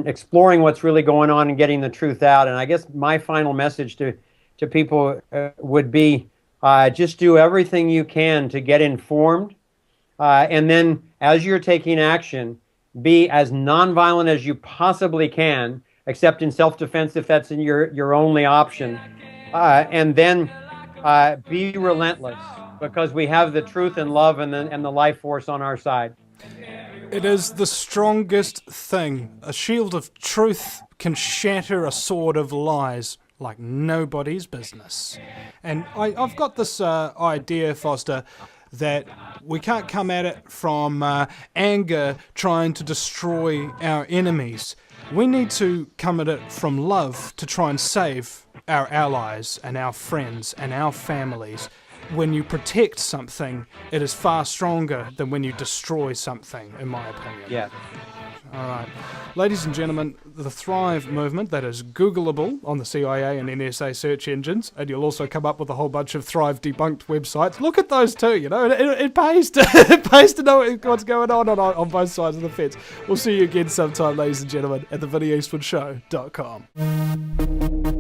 exploring what's really going on and getting the truth out. And I guess my final message to people would be just do everything you can to get informed. And then as you're taking action, be as nonviolent as you possibly can, except in self-defense if that's in your only option. And then be relentless, because we have the truth and love and the life force on our side. It is the strongest thing. A shield of truth can shatter a sword of lies like nobody's business. And I've got this idea, Foster, that we can't come at it from anger trying to destroy our enemies. We need to come at it from love to try and save our allies and our friends and our families. When you protect something, it is far stronger than when you destroy something, in my opinion. Yeah. All right. Ladies and gentlemen, the Thrive movement, that is Googleable on the CIA and NSA search engines, and you'll also come up with a whole bunch of Thrive debunked websites. Look at those too, you know. It pays to, it pays to know what's going on both sides of the fence. We'll see you again sometime, ladies and gentlemen, at thevinnieeastwoodshow.com.